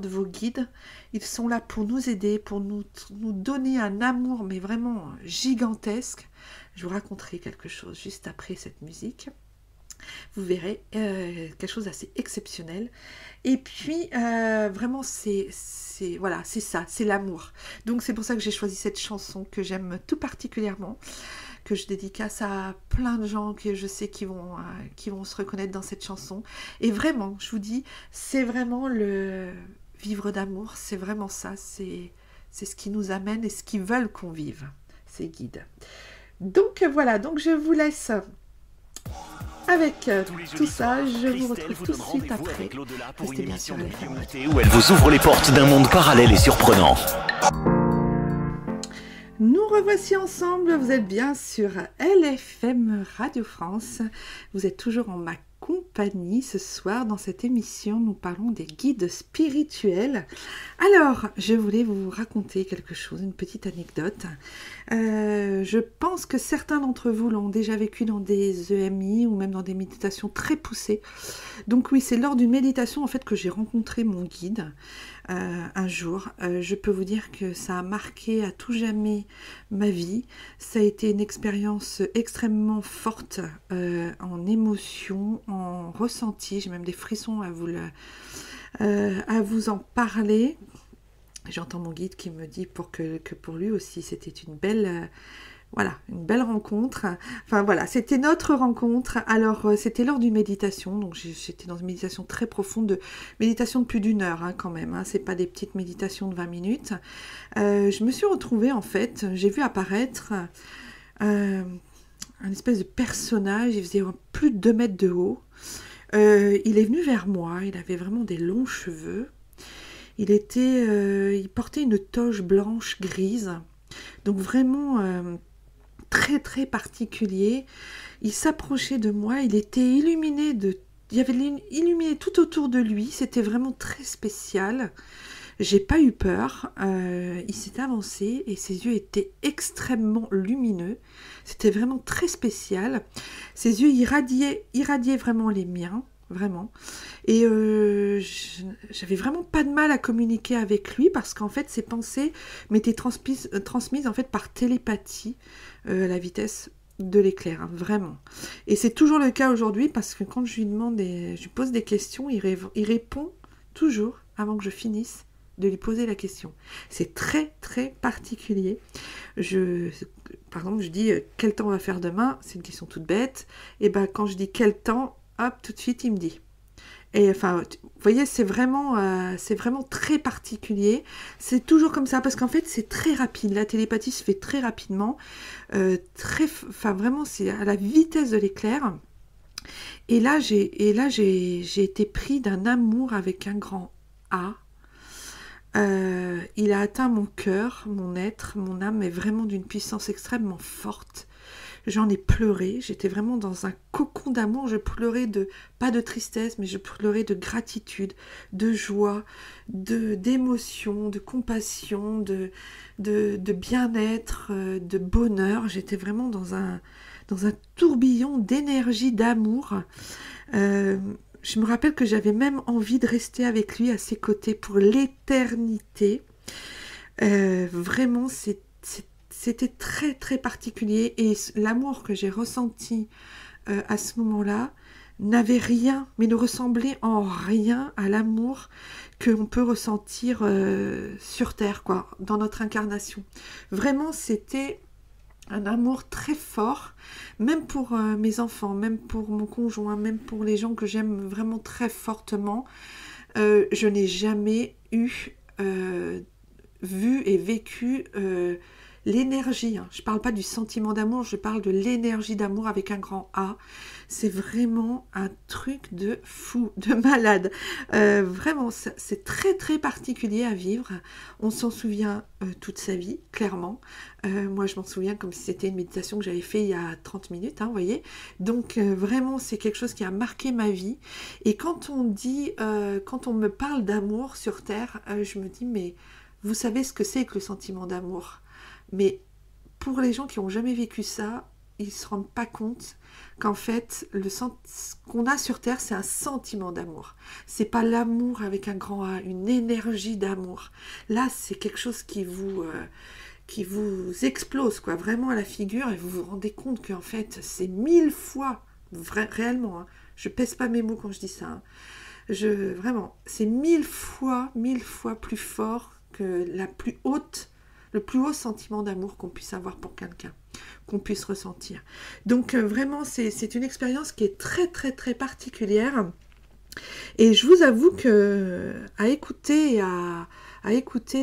Speaker 2: de vos guides. Ils sont là pour nous aider, pour nous donner un amour, mais vraiment gigantesque. Je vous raconterai quelque chose juste après cette musique. Vous verrez quelque chose d'assez exceptionnel. Et puis, vraiment, c'est ça, c'est l'amour. Donc, c'est pour ça que j'ai choisi cette chanson que j'aime tout particulièrement, que je dédicace à plein de gens que je sais qui vont se reconnaître dans cette chanson. Et vraiment, je vous dis, c'est vraiment le vivre d'amour, c'est vraiment ça, c'est ce qui nous amène et ce qu'ils veulent qu'on vive, ces guides. Donc voilà, donc je vous laisse avec tout ça. Je vous retrouve tout de suite après. Restez bien sur LFM.
Speaker 3: Où elle vous ouvre les portes d'un monde parallèle et surprenant.
Speaker 2: Nous revoici ensemble, vous êtes bien sur LFM Radio France. Vous êtes toujours en ma compagnie ce soir. Dans cette émission, nous parlons des guides spirituels. Alors, je voulais vous raconter quelque chose, une petite anecdote. Je pense que certains d'entre vous l'ont déjà vécu dans des EMI ou même dans des méditations très poussées. Donc oui, c'est lors d'une méditation en fait que j'ai rencontré mon guide un jour. Je peux vous dire que ça a marqué à tout jamais ma vie. Ça a été une expérience extrêmement forte en émotion, en ressenti. J'ai même des frissons à vous en parler. J'entends mon guide qui me dit que pour lui aussi c'était une belle rencontre. Enfin voilà, c'était notre rencontre. Alors c'était lors d'une méditation, donc j'étais dans une méditation très profonde, méditation de plus d'1 heure hein, quand même, hein, c'est pas des petites méditations de 20 minutes. Je me suis retrouvée en fait, j'ai vu apparaître un espèce de personnage, il faisait plus de 2 mètres de haut. Il est venu vers moi, il avait vraiment des longs cheveux. Il portait une toge blanche grise, donc vraiment très très particulier. Il s'approchait de moi, il était illuminé il y avait illuminé tout autour de lui, c'était vraiment très spécial. J'ai pas eu peur, il s'est avancé et ses yeux étaient extrêmement lumineux. C'était vraiment très spécial. Ses yeux irradiaient vraiment les miens, vraiment. Et j'avais vraiment pas de mal à communiquer avec lui parce qu'en fait ses pensées m'étaient transmises en fait par télépathie à la vitesse de l'éclair, hein, vraiment. Et c'est toujours le cas aujourd'hui parce que quand je lui pose des questions, il répond toujours avant que je finisse de lui poser la question. C'est très très particulier. Par exemple, je dis quel temps on va faire demain, c'est une question toute bête. Et ben quand je dis quel temps, hop, tout de suite il me dit. Et enfin, vous voyez, c'est vraiment très particulier. C'est toujours comme ça parce qu'en fait c'est très rapide. La télépathie se fait très rapidement, vraiment c'est à la vitesse de l'éclair. Et là j'ai été pris d'un amour avec un grand A. Il a atteint mon cœur, mon être, mon âme, mais vraiment d'une puissance extrêmement forte. J'en ai pleuré, j'étais vraiment dans un cocon d'amour, je pleurais pas de tristesse, mais je pleurais de gratitude, de joie, d'émotion, de compassion, de bien-être, de bonheur. J'étais vraiment dans un tourbillon d'énergie, d'amour. Je me rappelle que j'avais même envie de rester avec lui à ses côtés pour l'éternité. Vraiment, c'était très très particulier et l'amour que j'ai ressenti à ce moment-là n'avait rien, mais ne ressemblait en rien à l'amour qu'on peut ressentir sur Terre, quoi, dans notre incarnation. Vraiment, c'était un amour très fort, même pour mes enfants, même pour mon conjoint, même pour les gens que j'aime vraiment très fortement. Je n'ai jamais vu et vécu l'énergie. Je ne parle pas du sentiment d'amour, je parle de l'énergie d'amour avec un grand A. C'est vraiment un truc de fou, de malade. Vraiment, c'est très très particulier à vivre. On s'en souvient toute sa vie, clairement. Moi, je m'en souviens comme si c'était une méditation que j'avais fait il y a 30 minutes, vous voyez. Donc, vraiment, c'est quelque chose qui a marqué ma vie. Et quand on me parle d'amour sur Terre, je me dis, mais vous savez ce que c'est que le sentiment d'amour? Mais pour les gens qui n'ont jamais vécu ça, ils ne se rendent pas compte qu'en fait, ce qu'on a sur Terre, c'est un sentiment d'amour. C'est pas l'amour avec un grand A, une énergie d'amour. Là, c'est quelque chose qui vous explose, quoi, vraiment à la figure, et vous vous rendez compte qu'en fait, c'est 1000 fois, réellement, je pèse pas mes mots quand je dis ça, vraiment, c'est 1000 fois plus fort que le plus haut sentiment d'amour qu'on puisse avoir pour quelqu'un, qu'on puisse ressentir. Donc vraiment, c'est une expérience qui est très très très particulière. Et je vous avoue que à écouter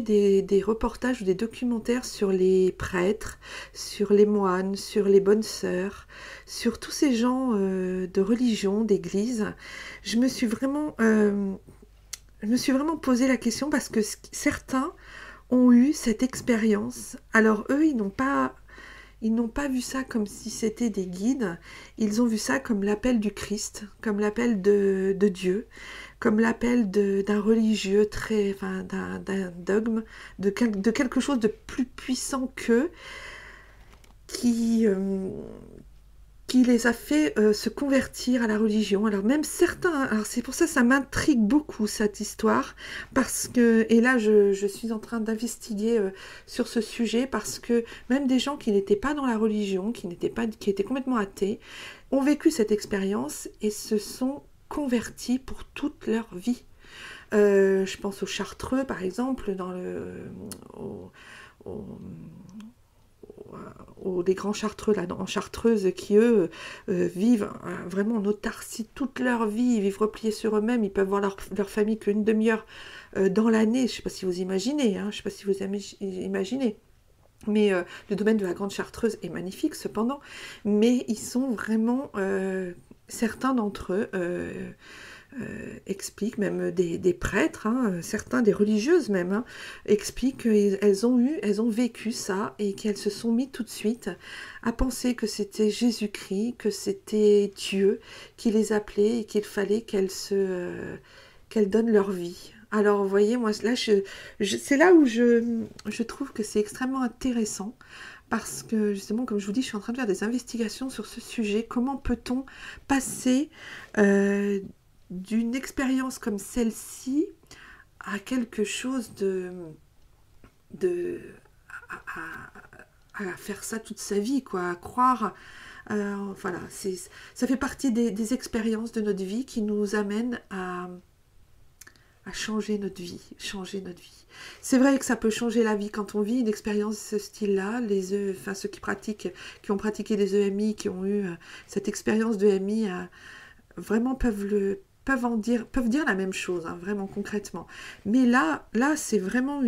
Speaker 2: des reportages ou des documentaires sur les prêtres, sur les moines, sur les bonnes sœurs, sur tous ces gens de religion, d'église, je me suis vraiment posé la question parce que certains ont eu cette expérience. Alors eux, ils n'ont pas vu ça comme si c'était des guides, ils ont vu ça comme l'appel du Christ, comme l'appel de Dieu, comme l'appel d'un religieux, d'un dogme, de quelque chose de plus puissant qu'eux, qui les a fait se convertir à la religion. Alors même certains, alors c'est pour ça que ça m'intrigue beaucoup cette histoire, parce que, et là je suis en train d'investiguer sur ce sujet, parce que même des gens qui n'étaient pas dans la religion, qui étaient complètement athées, ont vécu cette expérience et se sont convertis pour toute leur vie. Je pense aux Chartreux par exemple, des grands Chartreux là, en Chartreuse, qui eux vivent vraiment en autarcie toute leur vie, ils vivent repliés sur eux-mêmes, ils peuvent voir leur famille qu'une demi-heure dans l'année. Je ne sais pas si vous imaginez, imaginez. Mais le domaine de la Grande Chartreuse est magnifique cependant, mais ils sont vraiment, certains d'entre eux expliquent, même des prêtres, hein, certains des religieuses même, hein, expliquent qu'elles ont vécu ça et qu'elles se sont mis tout de suite à penser que c'était Jésus-Christ, que c'était Dieu qui les appelait et qu'il fallait qu'elles donnent leur vie. Alors, vous voyez, moi, là, c'est là où je trouve que c'est extrêmement intéressant parce que, justement, comme je vous dis, je suis en train de faire des investigations sur ce sujet. Comment peut-on passer d'une expérience comme celle-ci à quelque chose à faire ça toute sa vie, quoi, à croire. Voilà, ça fait partie des expériences de notre vie qui nous amènent à changer notre vie, C'est vrai que ça peut changer la vie quand on vit une expérience de ce style-là. Ceux qui ont pratiqué des EMI, qui ont eu cette expérience de EMI, vraiment peuvent dire la même chose, hein, vraiment concrètement. Mais là, c'est vraiment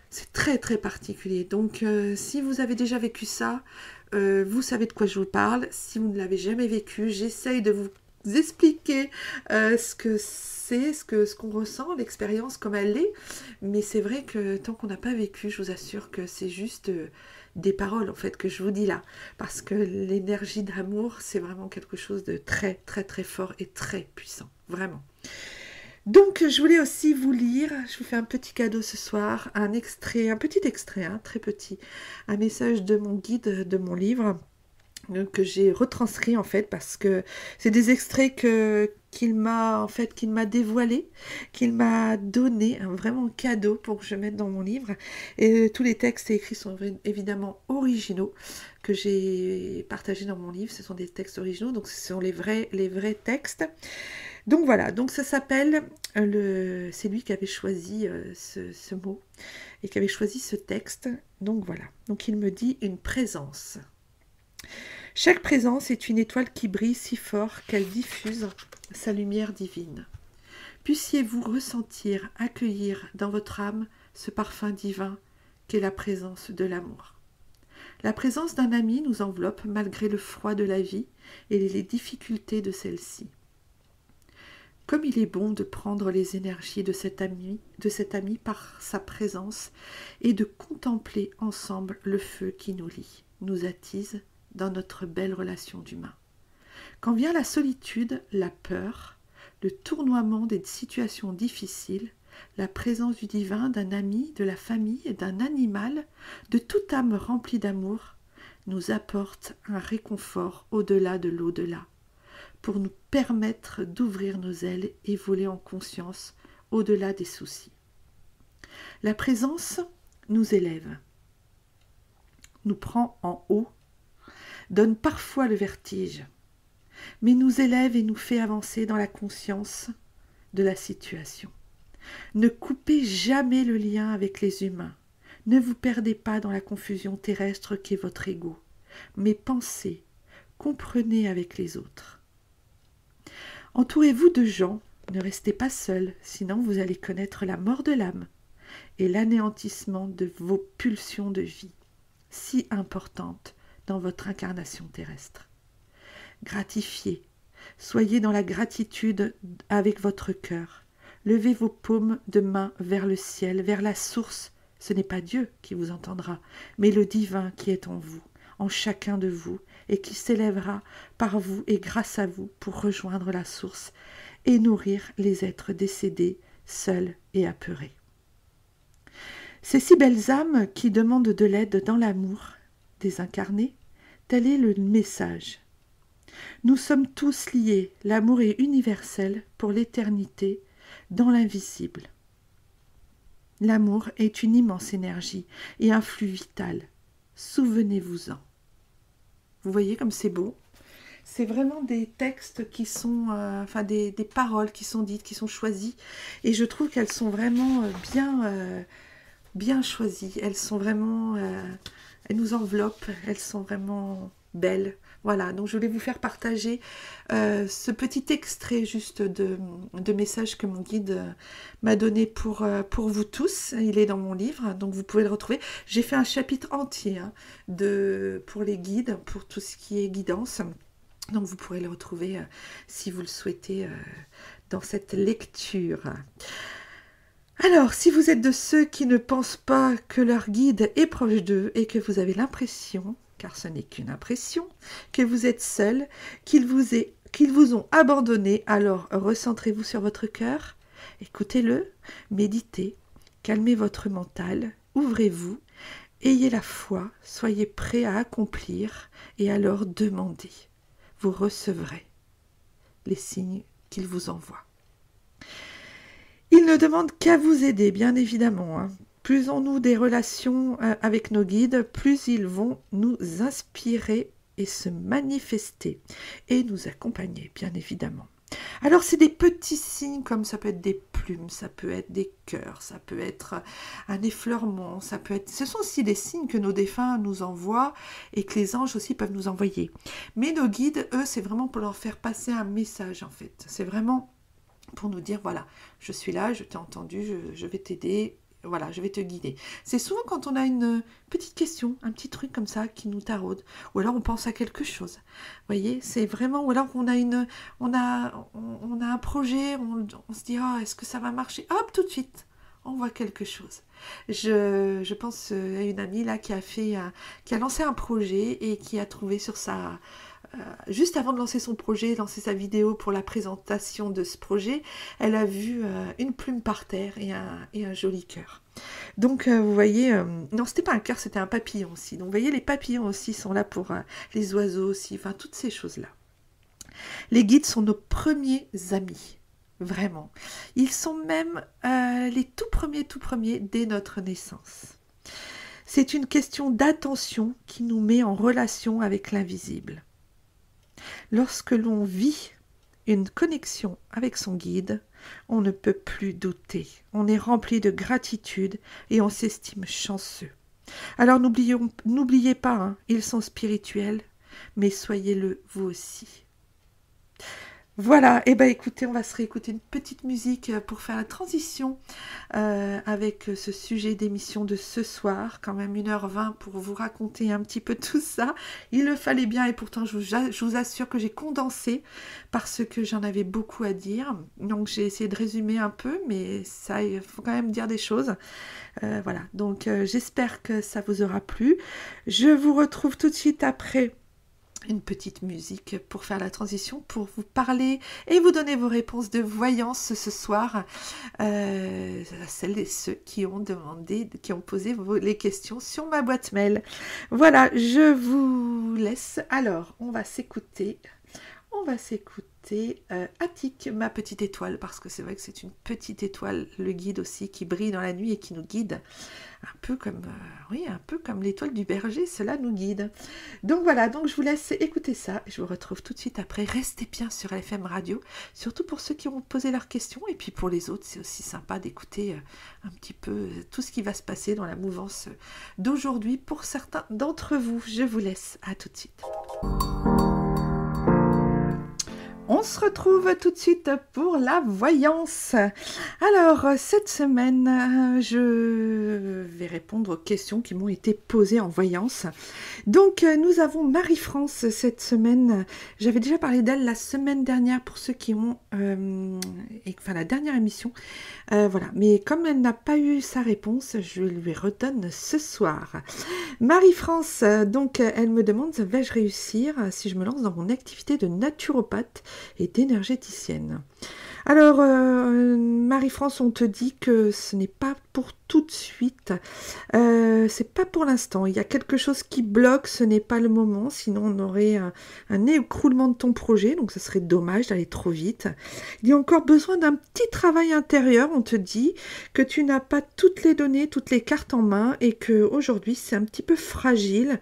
Speaker 2: c'est très très particulier. Donc, si vous avez déjà vécu ça, vous savez de quoi je vous parle. Si vous ne l'avez jamais vécu, j'essaye de vous expliquer ce que c'est, ce qu'on ressent, l'expérience comme elle est. Mais c'est vrai que tant qu'on n'a pas vécu, je vous assure que c'est juste des paroles en fait que je vous dis là. Parce que l'énergie d'amour, c'est vraiment quelque chose de très très très fort et très puissant. Vraiment. Donc, je voulais aussi vous lire, je vous fais un petit cadeau ce soir, un petit extrait, hein, très petit, un message de mon guide, de mon livre, que j'ai retranscrit en fait, parce que c'est des extraits qu'il m'a dévoilé, qu'il m'a donné, un vraiment cadeau pour que je mette dans mon livre. Et tous les textes écrits sont évidemment originaux, que j'ai partagés dans mon livre, ce sont des textes originaux, donc ce sont les vrais textes. Donc voilà, donc ça s'appelle, c'est lui qui avait choisi ce mot et qui avait choisi ce texte. Donc voilà, donc il me dit une présence. Chaque présence est une étoile qui brille si fort qu'elle diffuse sa lumière divine. Puissiez-vous ressentir, accueillir dans votre âme ce parfum divin qu'est la présence de l'amour. La présence d'un ami nous enveloppe malgré le froid de la vie et les difficultés de celle-ci. Comme il est bon de prendre les énergies de cet ami par sa présence et de contempler ensemble le feu qui nous lie, nous attise dans notre belle relation d'humain. Quand vient la solitude, la peur, le tournoiement des situations difficiles, la présence du divin, d'un ami, de la famille, d'un animal, de toute âme remplie d'amour, nous apporte un réconfort au-delà de l'au-delà, pour nous permettre d'ouvrir nos ailes et voler en conscience au-delà des soucis. La présence nous élève, nous prend en haut, donne parfois le vertige, mais nous élève et nous fait avancer dans la conscience de la situation. Ne coupez jamais le lien avec les humains, ne vous perdez pas dans la confusion terrestre qu'est votre ego, mais pensez, comprenez avec les autres. Entourez-vous de gens, ne restez pas seuls, sinon vous allez connaître la mort de l'âme et l'anéantissement de vos pulsions de vie, si importantes dans votre incarnation terrestre. Gratifiez, soyez dans la gratitude avec votre cœur, levez vos paumes de main vers le ciel, vers la source. Ce n'est pas Dieu qui vous entendra, mais le divin qui est en vous, en chacun de vous, et qui s'élèvera par vous et grâce à vous pour rejoindre la source et nourrir les êtres décédés, seuls et apeurés. Ces si belles âmes qui demandent de l'aide dans l'amour, désincarnées, tel est le message. Nous sommes tous liés, l'amour est universel pour l'éternité, dans l'invisible. L'amour est une immense énergie et un flux vital. Souvenez-vous-en. Vous voyez comme c'est beau. C'est vraiment des textes qui sont, des paroles qui sont dites, qui sont choisies. Et je trouve qu'elles sont vraiment bien choisies. Elles sont vraiment, elles nous enveloppent. Elles sont vraiment belles. Voilà, donc je voulais vous faire partager ce petit extrait juste de message que mon guide m'a donné pour vous tous. Il est dans mon livre, donc vous pouvez le retrouver. J'ai fait un chapitre entier pour les guides, pour tout ce qui est guidance. Donc vous pourrez le retrouver si vous le souhaitez dans cette lecture. Alors, si vous êtes de ceux qui ne pensent pas que leur guide est proche d'eux et que vous avez l'impression, car ce n'est qu'une impression, que vous êtes seul, qu'ils vous ont abandonné, alors recentrez-vous sur votre cœur, écoutez-le, méditez, calmez votre mental, ouvrez-vous, ayez la foi, soyez prêts à accomplir et alors demandez. Vous recevrez les signes qu'il vous envoie. Ils ne demandent qu'à vous aider, bien évidemment. Plus on noue des relations avec nos guides, plus ils vont nous inspirer et se manifester et nous accompagner, bien évidemment. Alors, c'est des petits signes comme ça peut être des plumes, ça peut être des cœurs, ça peut être un effleurement, ça peut être... Ce sont aussi des signes que nos défunts nous envoient et que les anges aussi peuvent nous envoyer. Mais nos guides, eux, c'est vraiment pour leur faire passer un message, en fait. C'est vraiment pour nous dire, voilà, je suis là, je t'ai entendu, je vais t'aider, voilà, je vais te guider. C'est souvent quand on a une petite question, un petit truc comme ça qui nous taraude, ou alors on pense à quelque chose. Vous voyez, c'est vraiment, ou alors on a un projet, on se dit, oh, est-ce que ça va marcher? Hop, tout de suite, on voit quelque chose. Je pense à une amie là qui a lancé un projet et qui a trouvé sur sa... juste avant de lancer son projet, lancer sa vidéo pour la présentation de ce projet, elle a vu une plume par terre et un joli cœur. Donc vous voyez, non c'était pas un cœur, c'était un papillon aussi. Donc vous voyez, les papillons aussi sont là pour les oiseaux aussi, enfin toutes ces choses-là. Les guides sont nos premiers amis, vraiment. Ils sont même les tout premiers dès notre naissance. C'est une question d'attention qui nous met en relation avec l'invisible. Lorsque l'on vit une connexion avec son guide, on ne peut plus douter. On est rempli de gratitude et on s'estime chanceux. Alors n'oubliez pas, ils sont spirituels, mais soyez-le vous aussi. Voilà, et écoutez, on va se réécouter une petite musique pour faire la transition avec ce sujet d'émission de ce soir, quand même 1h20 pour vous raconter un petit peu tout ça. Il le fallait bien et pourtant je vous assure que j'ai condensé parce que j'en avais beaucoup à dire. Donc j'ai essayé de résumer un peu, mais ça, il faut quand même dire des choses. Voilà, donc j'espère que ça vous aura plu. Je vous retrouve tout de suite après une petite musique pour faire la transition, pour vous parler et vous donner vos réponses de voyance ce soir, celles et ceux qui ont demandé, qui ont posé les questions sur ma boîte mail. Voilà, je vous laisse. Alors, on va s'écouter Attic, ma petite étoile, parce que c'est vrai que c'est une petite étoile, le guide aussi, qui brille dans la nuit et qui nous guide, un peu comme l'étoile du berger, cela nous guide. Donc voilà, donc je vous laisse écouter ça, je vous retrouve tout de suite après. Restez bien sur LFM Radio, surtout pour ceux qui ont posé leurs questions, et puis pour les autres, c'est aussi sympa d'écouter un petit peu tout ce qui va se passer dans la mouvance d'aujourd'hui pour certains d'entre vous. Je vous laisse, à tout de suite. On se retrouve tout de suite pour la voyance. Alors, cette semaine, je vais répondre aux questions qui m'ont été posées en voyance. Donc, nous avons Marie-France cette semaine. J'avais déjà parlé d'elle la semaine dernière pour ceux qui ont... la dernière émission. Voilà, mais comme elle n'a pas eu sa réponse, je lui redonne ce soir. Marie-France, donc, elle me demande, vais-je réussir si je me lance dans mon activité de naturopathe et d'énergéticienne? Alors, Marie-France, on te dit que ce n'est pas pour tout de suite, c'est pas pour l'instant. Il y a quelque chose qui bloque, ce n'est pas le moment, sinon on aurait un écroulement de ton projet, donc ce serait dommage d'aller trop vite. Il y a encore besoin d'un petit travail intérieur, on te dit que tu n'as pas toutes les données, toutes les cartes en main et que aujourd'hui c'est un petit peu fragile.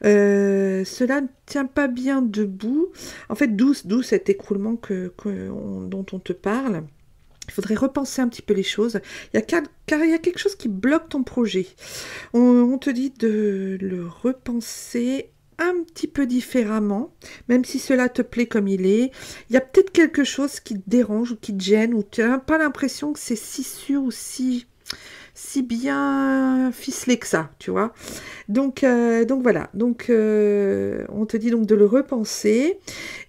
Speaker 2: Cela ne tient pas bien debout. En fait, d'où cet écroulement dont on te parle. Il faudrait repenser un petit peu les choses, car il y a quelque chose qui bloque ton projet. On te dit de le repenser un petit peu différemment, même si cela te plaît comme il est. Il y a peut-être quelque chose qui te dérange ou qui te gêne, ou tu n'as pas l'impression que c'est si sûr ou si si bien ficelé que ça, tu vois. Donc voilà, on te dit donc de le repenser.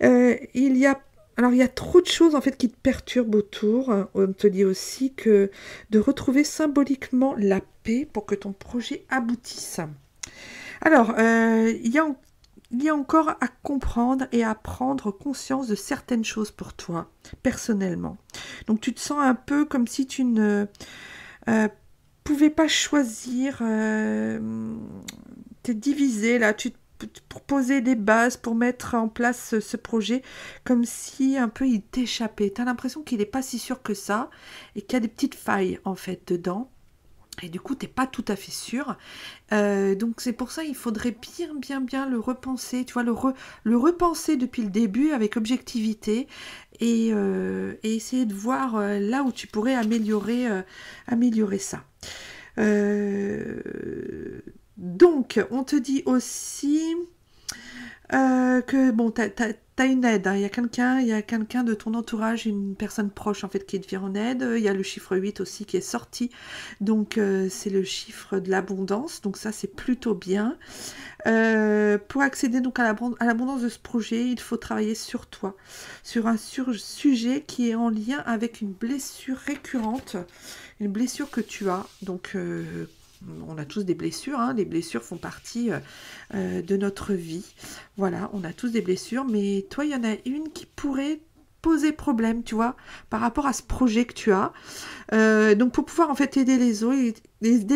Speaker 2: Il y a trop de choses en fait qui te perturbent autour. On te dit aussi que de retrouver symboliquement la paix pour que ton projet aboutisse. Alors, il y a encore à comprendre et à prendre conscience de certaines choses pour toi, personnellement. Donc tu te sens un peu comme si tu ne pouvais pas choisir, t'es divisé là, pour poser des bases, pour mettre en place ce projet, comme si un peu il t'échappait. Tu as l'impression qu'il n'est pas si sûr que ça, et qu'il y a des petites failles en fait dedans. Et du coup, tu n'es pas tout à fait sûr. Donc c'est pour ça il faudrait bien le repenser, tu vois, le repenser depuis le début avec objectivité et essayer de voir là où tu pourrais améliorer ça. Donc, on te dit aussi que bon, t'as une aide, hein. Il y a quelqu'un de ton entourage, une personne proche en fait qui te vient en aide. Il y a le chiffre 8 aussi qui est sorti, donc c'est le chiffre de l'abondance, donc ça c'est plutôt bien. Pour accéder donc à l'abondance de ce projet, il faut travailler sur toi, sur un sujet qui est en lien avec une blessure récurrente, une blessure que tu as, donc on a tous des blessures, hein. Les blessures font partie de notre vie. Voilà, on a tous des blessures, mais toi, il y en a une qui pourrait poser problème, tu vois, par rapport à ce projet que tu as. Donc, pour pouvoir en fait aider les autres, il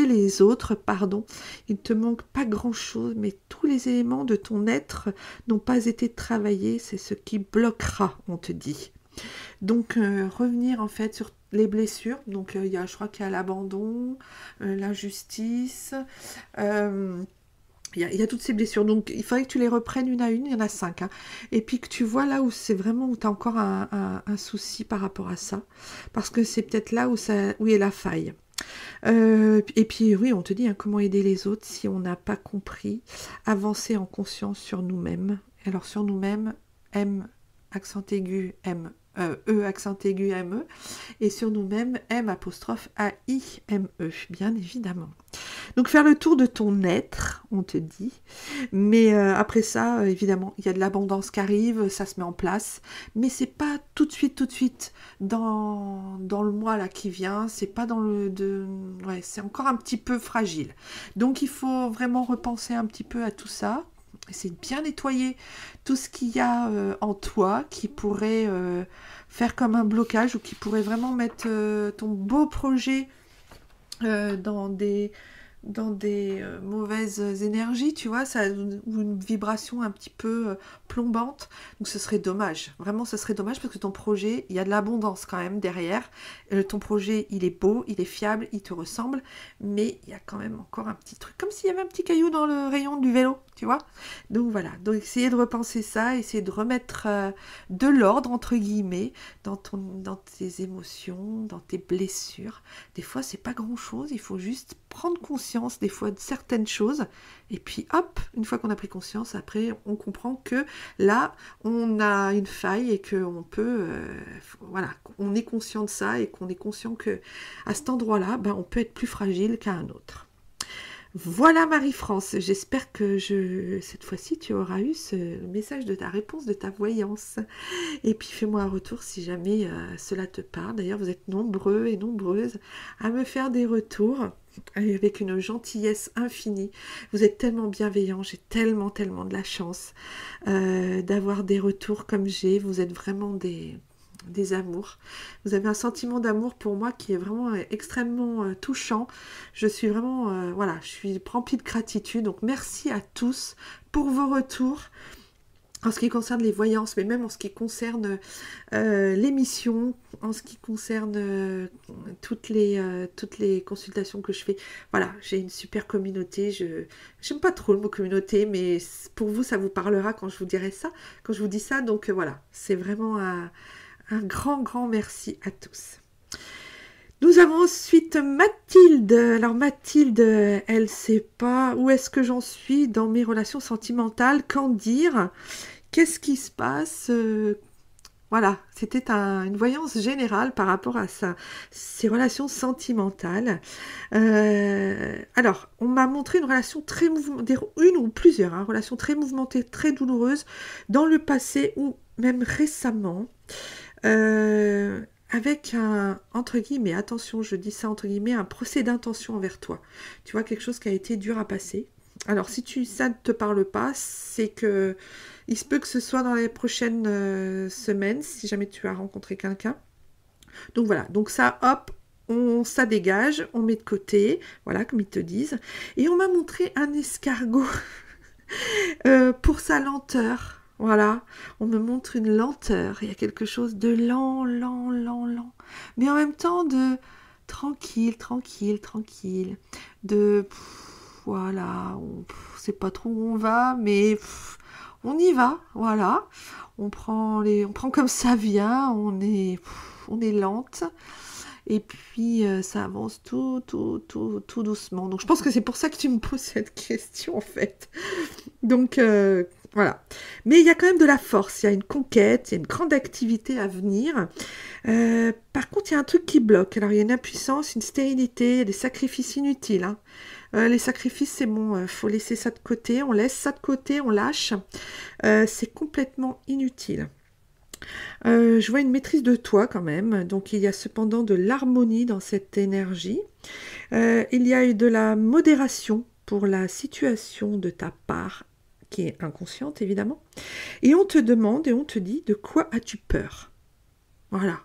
Speaker 2: ne te manque pas grand-chose, mais tous les éléments de ton être n'ont pas été travaillés. C'est ce qui bloquera, on te dit. Donc, revenir en fait sur les blessures. Donc, je crois qu'il y a l'abandon, l'injustice, il y a toutes ces blessures. Donc, il faudrait que tu les reprennes une à une. Il y en a 5. Hein. Et puis que tu vois là où c'est vraiment où tu as encore un souci par rapport à ça. Parce que c'est peut-être là où est la faille. Et puis, oui, on te dit comment aider les autres si on n'a pas compris. Avancer en conscience sur nous-mêmes. Alors, sur nous-mêmes, M, accent aigu, M. E accent aigu M-E, et sur nous-mêmes M apostrophe A-I-M-E, bien évidemment. Donc faire le tour de ton être, on te dit, mais après ça, évidemment, il y a de l'abondance qui arrive, ça se met en place, mais c'est pas tout de suite dans le mois là qui vient, c'est pas c'est encore un petit peu fragile. Donc il faut vraiment repenser un petit peu à tout ça. C'est de bien nettoyer tout ce qu'il y a en toi qui pourrait faire comme un blocage ou qui pourrait vraiment mettre ton beau projet dans des mauvaises énergies, tu vois, ou une vibration un petit peu plombante. Donc ce serait dommage, vraiment ce serait dommage parce que ton projet, il y a de l'abondance quand même derrière. Ton projet, il est beau, il est fiable, il te ressemble, mais il y a quand même encore un petit truc, comme s'il y avait un petit caillou dans le rayon du vélo, tu vois. Donc voilà, donc essayez de repenser ça, essayez de remettre de l'ordre, entre guillemets, dans tes émotions, dans tes blessures. Des fois, c'est pas grand-chose, il faut juste prendre conscience des fois de certaines choses, et puis hop, une fois qu'on a pris conscience, après, on comprend que là, on a une faille et qu'on peut, on est conscient de ça et qu'on est conscient que à cet endroit-là, on peut être plus fragile qu'à un autre. Voilà Marie-France, j'espère que cette fois-ci tu auras eu le message de ta réponse, de ta voyance. Et puis fais-moi un retour si jamais cela te parle. D'ailleurs vous êtes nombreux et nombreuses à me faire des retours avec une gentillesse infinie. Vous êtes tellement bienveillants, j'ai tellement de la chance d'avoir des retours comme j'ai. Vous êtes vraiment des amours. Vous avez un sentiment d'amour pour moi qui est vraiment extrêmement touchant. Je suis vraiment, je suis remplie de gratitude. Donc merci à tous pour vos retours. En ce qui concerne les voyances, mais même en ce qui concerne l'émission, en ce qui concerne toutes les consultations que je fais. Voilà, j'ai une super communauté. J'aime pas trop le mot communauté, mais pour vous, ça vous parlera quand je vous dirai ça, quand je vous dis ça. Donc voilà, c'est vraiment un grand merci à tous. Nous avons ensuite Mathilde. Alors Mathilde, elle sait pas où est-ce que j'en suis dans mes relations sentimentales, qu'en dire, qu'est-ce qui se passe. Voilà, c'était une voyance générale par rapport à ses relations sentimentales. Alors, on m'a montré une relation très mouvementée, une ou plusieurs, hein, relations très mouvementées, très douloureuses, dans le passé ou même récemment, avec un, entre guillemets, attention, je dis ça entre guillemets, un procès d'intention envers toi. Tu vois, quelque chose qui a été dur à passer. Alors, si ça ne te parle pas, c'est que il se peut que ce soit dans les prochaines semaines, si jamais tu as rencontré quelqu'un. Donc voilà, donc ça, hop, ça dégage, on met de côté, voilà, comme ils te disent. Et on m'a montré un escargot pour sa lenteur. Voilà, on me montre une lenteur, il y a quelque chose de lent, mais en même temps de tranquille, de... voilà, on ne sait pas trop où on va, mais on y va, voilà. On prend comme ça vient, on est lente. Et puis, ça avance tout doucement. Donc, je pense que c'est pour ça que tu me poses cette question, en fait. Donc, voilà. Mais il y a quand même de la force, il y a une conquête, il y a une grande activité à venir. Par contre, il y a un truc qui bloque. Alors, il y a une impuissance, une stérilité, il y a des sacrifices inutiles. Hein. Les sacrifices, c'est bon, faut laisser ça de côté. On laisse ça de côté, on lâche. C'est complètement inutile. Je vois une maîtrise de toi quand même. Donc, il y a cependant de l'harmonie dans cette énergie. Il y a eu de la modération pour la situation de ta part, qui est inconsciente évidemment. Et on te demande et on te dit de quoi as-tu peur? Voilà.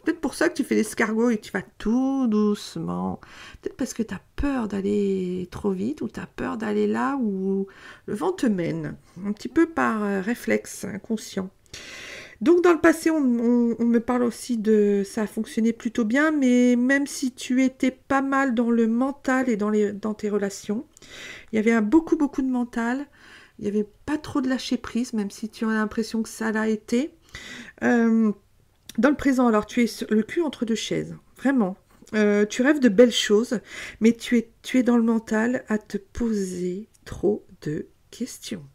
Speaker 2: Peut-être pour ça que tu fais l'escargot et que tu vas tout doucement. Peut-être parce que tu as peur d'aller trop vite ou tu as peur d'aller là où le vent te mène. Un petit peu par réflexe inconscient. Donc dans le passé, on me parle aussi de ça a fonctionné plutôt bien, mais même si tu étais pas mal dans le mental et dans tes relations, il y avait beaucoup de mental, il n'y avait pas trop de lâcher prise, même si tu as l'impression que ça l'a été. Dans le présent, alors tu es le cul entre deux chaises, vraiment. Tu rêves de belles choses, mais tu es dans le mental à te poser trop de questions.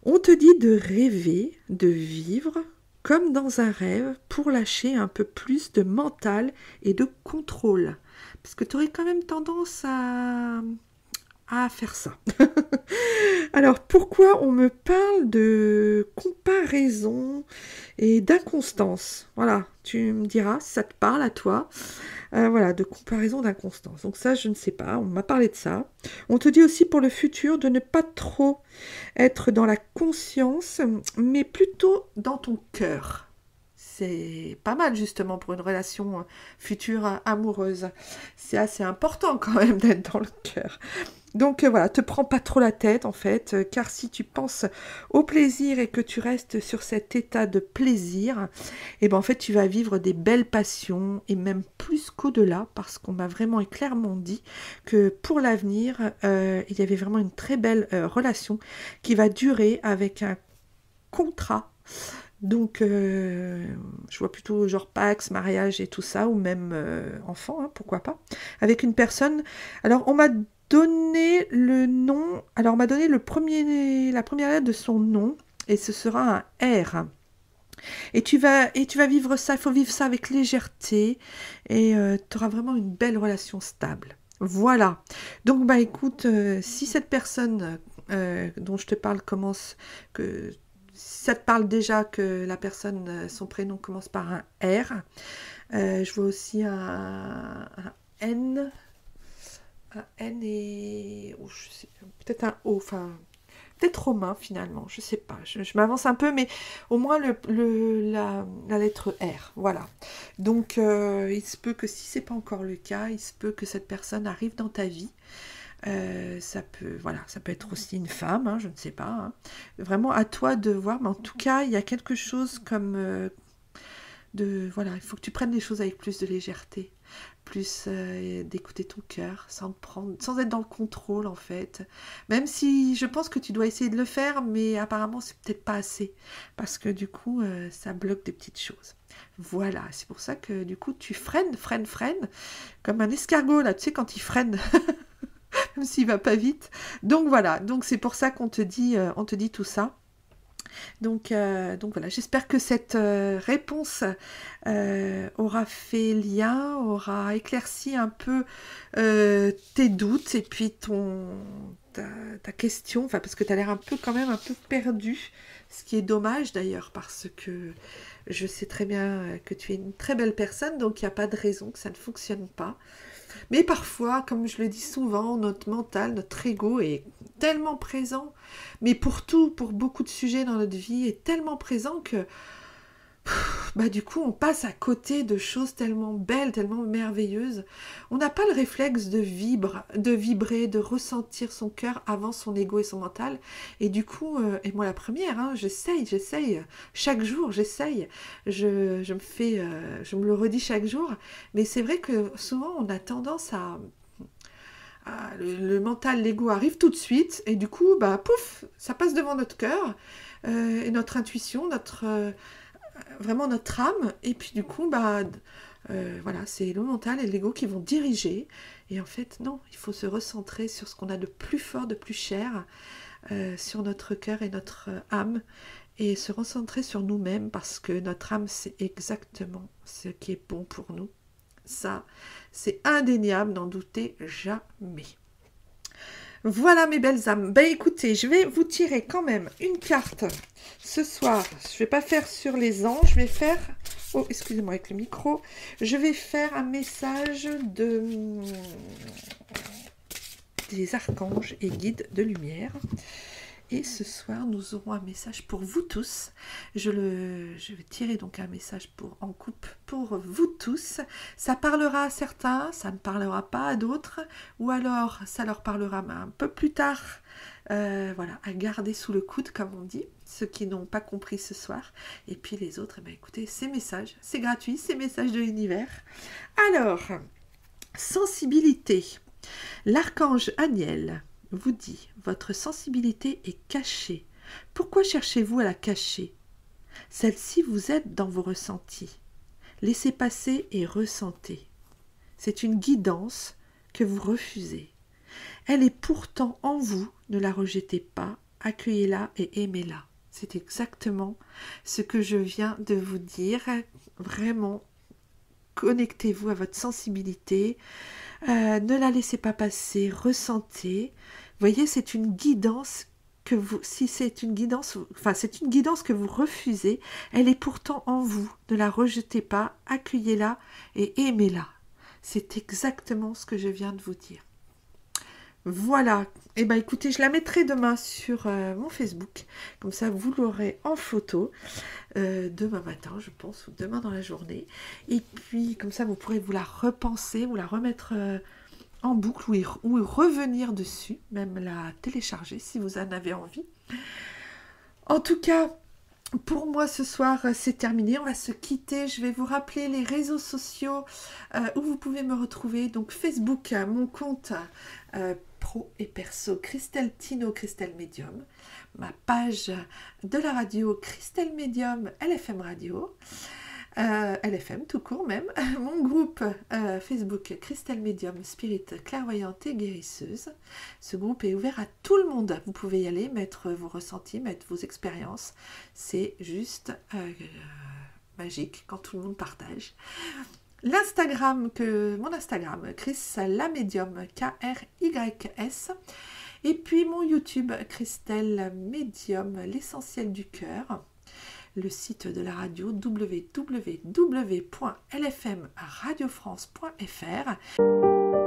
Speaker 2: On te dit de rêver, de vivre comme dans un rêve pour lâcher un peu plus de mental et de contrôle. Parce que tu aurais quand même tendance à faire ça. Alors, pourquoi on me parle de comparaison et d'inconstance? Voilà, tu me diras si ça te parle à toi. Voilà, de comparaison, d'inconstance. Donc ça, je ne sais pas, on m'a parlé de ça. On te dit aussi pour le futur de ne pas trop être dans la conscience, mais plutôt dans ton cœur. C'est pas mal justement pour une relation future amoureuse. C'est assez important quand même d'être dans le cœur. Donc voilà, te prends pas trop la tête en fait, car si tu penses au plaisir et que tu restes sur cet état de plaisir, et ben en fait tu vas vivre des belles passions et même plus qu'au-delà, parce qu'on m'a vraiment et clairement dit que pour l'avenir, il y avait vraiment une très belle relation qui va durer avec un contrat. Donc, je vois plutôt genre Pax, mariage et tout ça, ou même enfant, hein, pourquoi pas, avec une personne. Alors, on m'a donné le nom, alors on m'a donné la première lettre de son nom, et ce sera un R. Et tu vas vivre ça, il faut vivre ça avec légèreté, et tu auras vraiment une belle relation stable. Voilà. Donc, bah écoute, si cette personne dont je te parle si ça te parle déjà que la personne, son prénom commence par un R. Je vois aussi un N. Un N et... Oh, je sais, peut-être un O, enfin... Peut-être romain finalement, je sais pas. Je m'avance un peu, mais au moins la lettre R. Voilà. Donc, il se peut que si c'est pas encore le cas, il se peut que cette personne arrive dans ta vie. Ça peut être aussi une femme, hein, je ne sais pas. Hein. Vraiment à toi de voir, mais en tout cas, il y a quelque chose comme il faut que tu prennes les choses avec plus de légèreté, plus d'écouter ton cœur, sans être dans le contrôle en fait. Même si je pense que tu dois essayer de le faire, mais apparemment c'est peut-être pas assez, parce que du coup ça bloque des petites choses. Voilà, c'est pour ça que du coup tu freines, comme un escargot là, tu sais quand il freine. Même s'il va pas vite. Donc voilà, donc c'est pour ça qu'on te dit tout ça. Donc voilà, j'espère que cette réponse aura fait lien, aura éclairci un peu tes doutes et puis ta question, enfin parce que tu as l'air quand même un peu perdu, ce qui est dommage d'ailleurs parce que je sais très bien que tu es une très belle personne, donc il n'y a pas de raison que ça ne fonctionne pas. Mais parfois, comme je le dis souvent, notre mental, notre ego est tellement présent, mais pour beaucoup de sujets dans notre vie, est tellement présent que du coup, on passe à côté de choses tellement belles, tellement merveilleuses. On n'a pas le réflexe de vibrer, de ressentir son cœur avant son ego et son mental. Et du coup, et moi la première, j'essaye. Chaque jour, j'essaye. Je me le redis chaque jour. Mais c'est vrai que souvent, on a tendance le mental, l'ego arrive tout de suite. Et du coup, pouf, ça passe devant notre cœur et notre intuition, vraiment notre âme, et puis du coup, voilà, c'est le mental et l'ego qui vont diriger, et en fait, non, il faut se recentrer sur ce qu'on a de plus fort, de plus cher, sur notre cœur et notre âme, et se recentrer sur nous-mêmes, parce que notre âme, c'est exactement ce qui est bon pour nous. Ça, c'est indéniable, n'en doutez jamais. Voilà mes belles âmes. Écoutez, je vais vous tirer quand même une carte ce soir. Je ne vais pas faire sur les anges, je vais faire... Oh, excusez-moi avec le micro. Je vais faire un message des archanges et guides de lumière. Et ce soir, nous aurons un message pour vous tous. Je vais tirer donc un message en coupe pour vous tous. Ça parlera à certains, ça ne parlera pas à d'autres, ou alors ça leur parlera un peu plus tard. Voilà, à garder sous le coude, comme on dit, ceux qui n'ont pas compris ce soir. Et puis les autres, écoutez, ces messages, c'est gratuit, ces messages de l'univers. Alors, sensibilité. L'archange Aniel vous dit, votre sensibilité est cachée. Pourquoi cherchez-vous à la cacher? Celle-ci vous aide dans vos ressentis. Laissez passer et ressentez. C'est une guidance que vous refusez. Elle est pourtant en vous, ne la rejetez pas, accueillez-la et aimez-la. C'est exactement ce que je viens de vous dire. Vraiment, connectez-vous à votre sensibilité. Ne la laissez pas passer, ressentez. Vous voyez, c'est une guidance c'est une guidance que vous refusez, elle est pourtant en vous. Ne la rejetez pas, accueillez-la et aimez-la. C'est exactement ce que je viens de vous dire. Voilà. Écoutez, je la mettrai demain sur mon Facebook. Comme ça, vous l'aurez en photo. Demain matin, je pense, ou demain dans la journée. Et puis, comme ça, vous pourrez vous la repenser, vous la remettre en boucle ou revenir dessus, même la télécharger si vous en avez envie. En tout cas, pour moi ce soir c'est terminé, on va se quitter. Je vais vous rappeler les réseaux sociaux où vous pouvez me retrouver. Donc Facebook, mon compte pro et perso Christelle Tino, Christelle Medium, ma page de la radio Christelle Medium, LFM Radio, LFM tout court même, mon groupe Facebook Christelle Medium, Spirit clairvoyante et guérisseuse. Ce groupe est ouvert à tout le monde, vous pouvez y aller, mettre vos ressentis, mettre vos expériences, c'est juste magique quand tout le monde partage. Mon Instagram, Chris la Medium, KRYS, et puis mon YouTube, Christelle Medium, l'essentiel du cœur, le site de la radio www.lfmradiofrance.fr.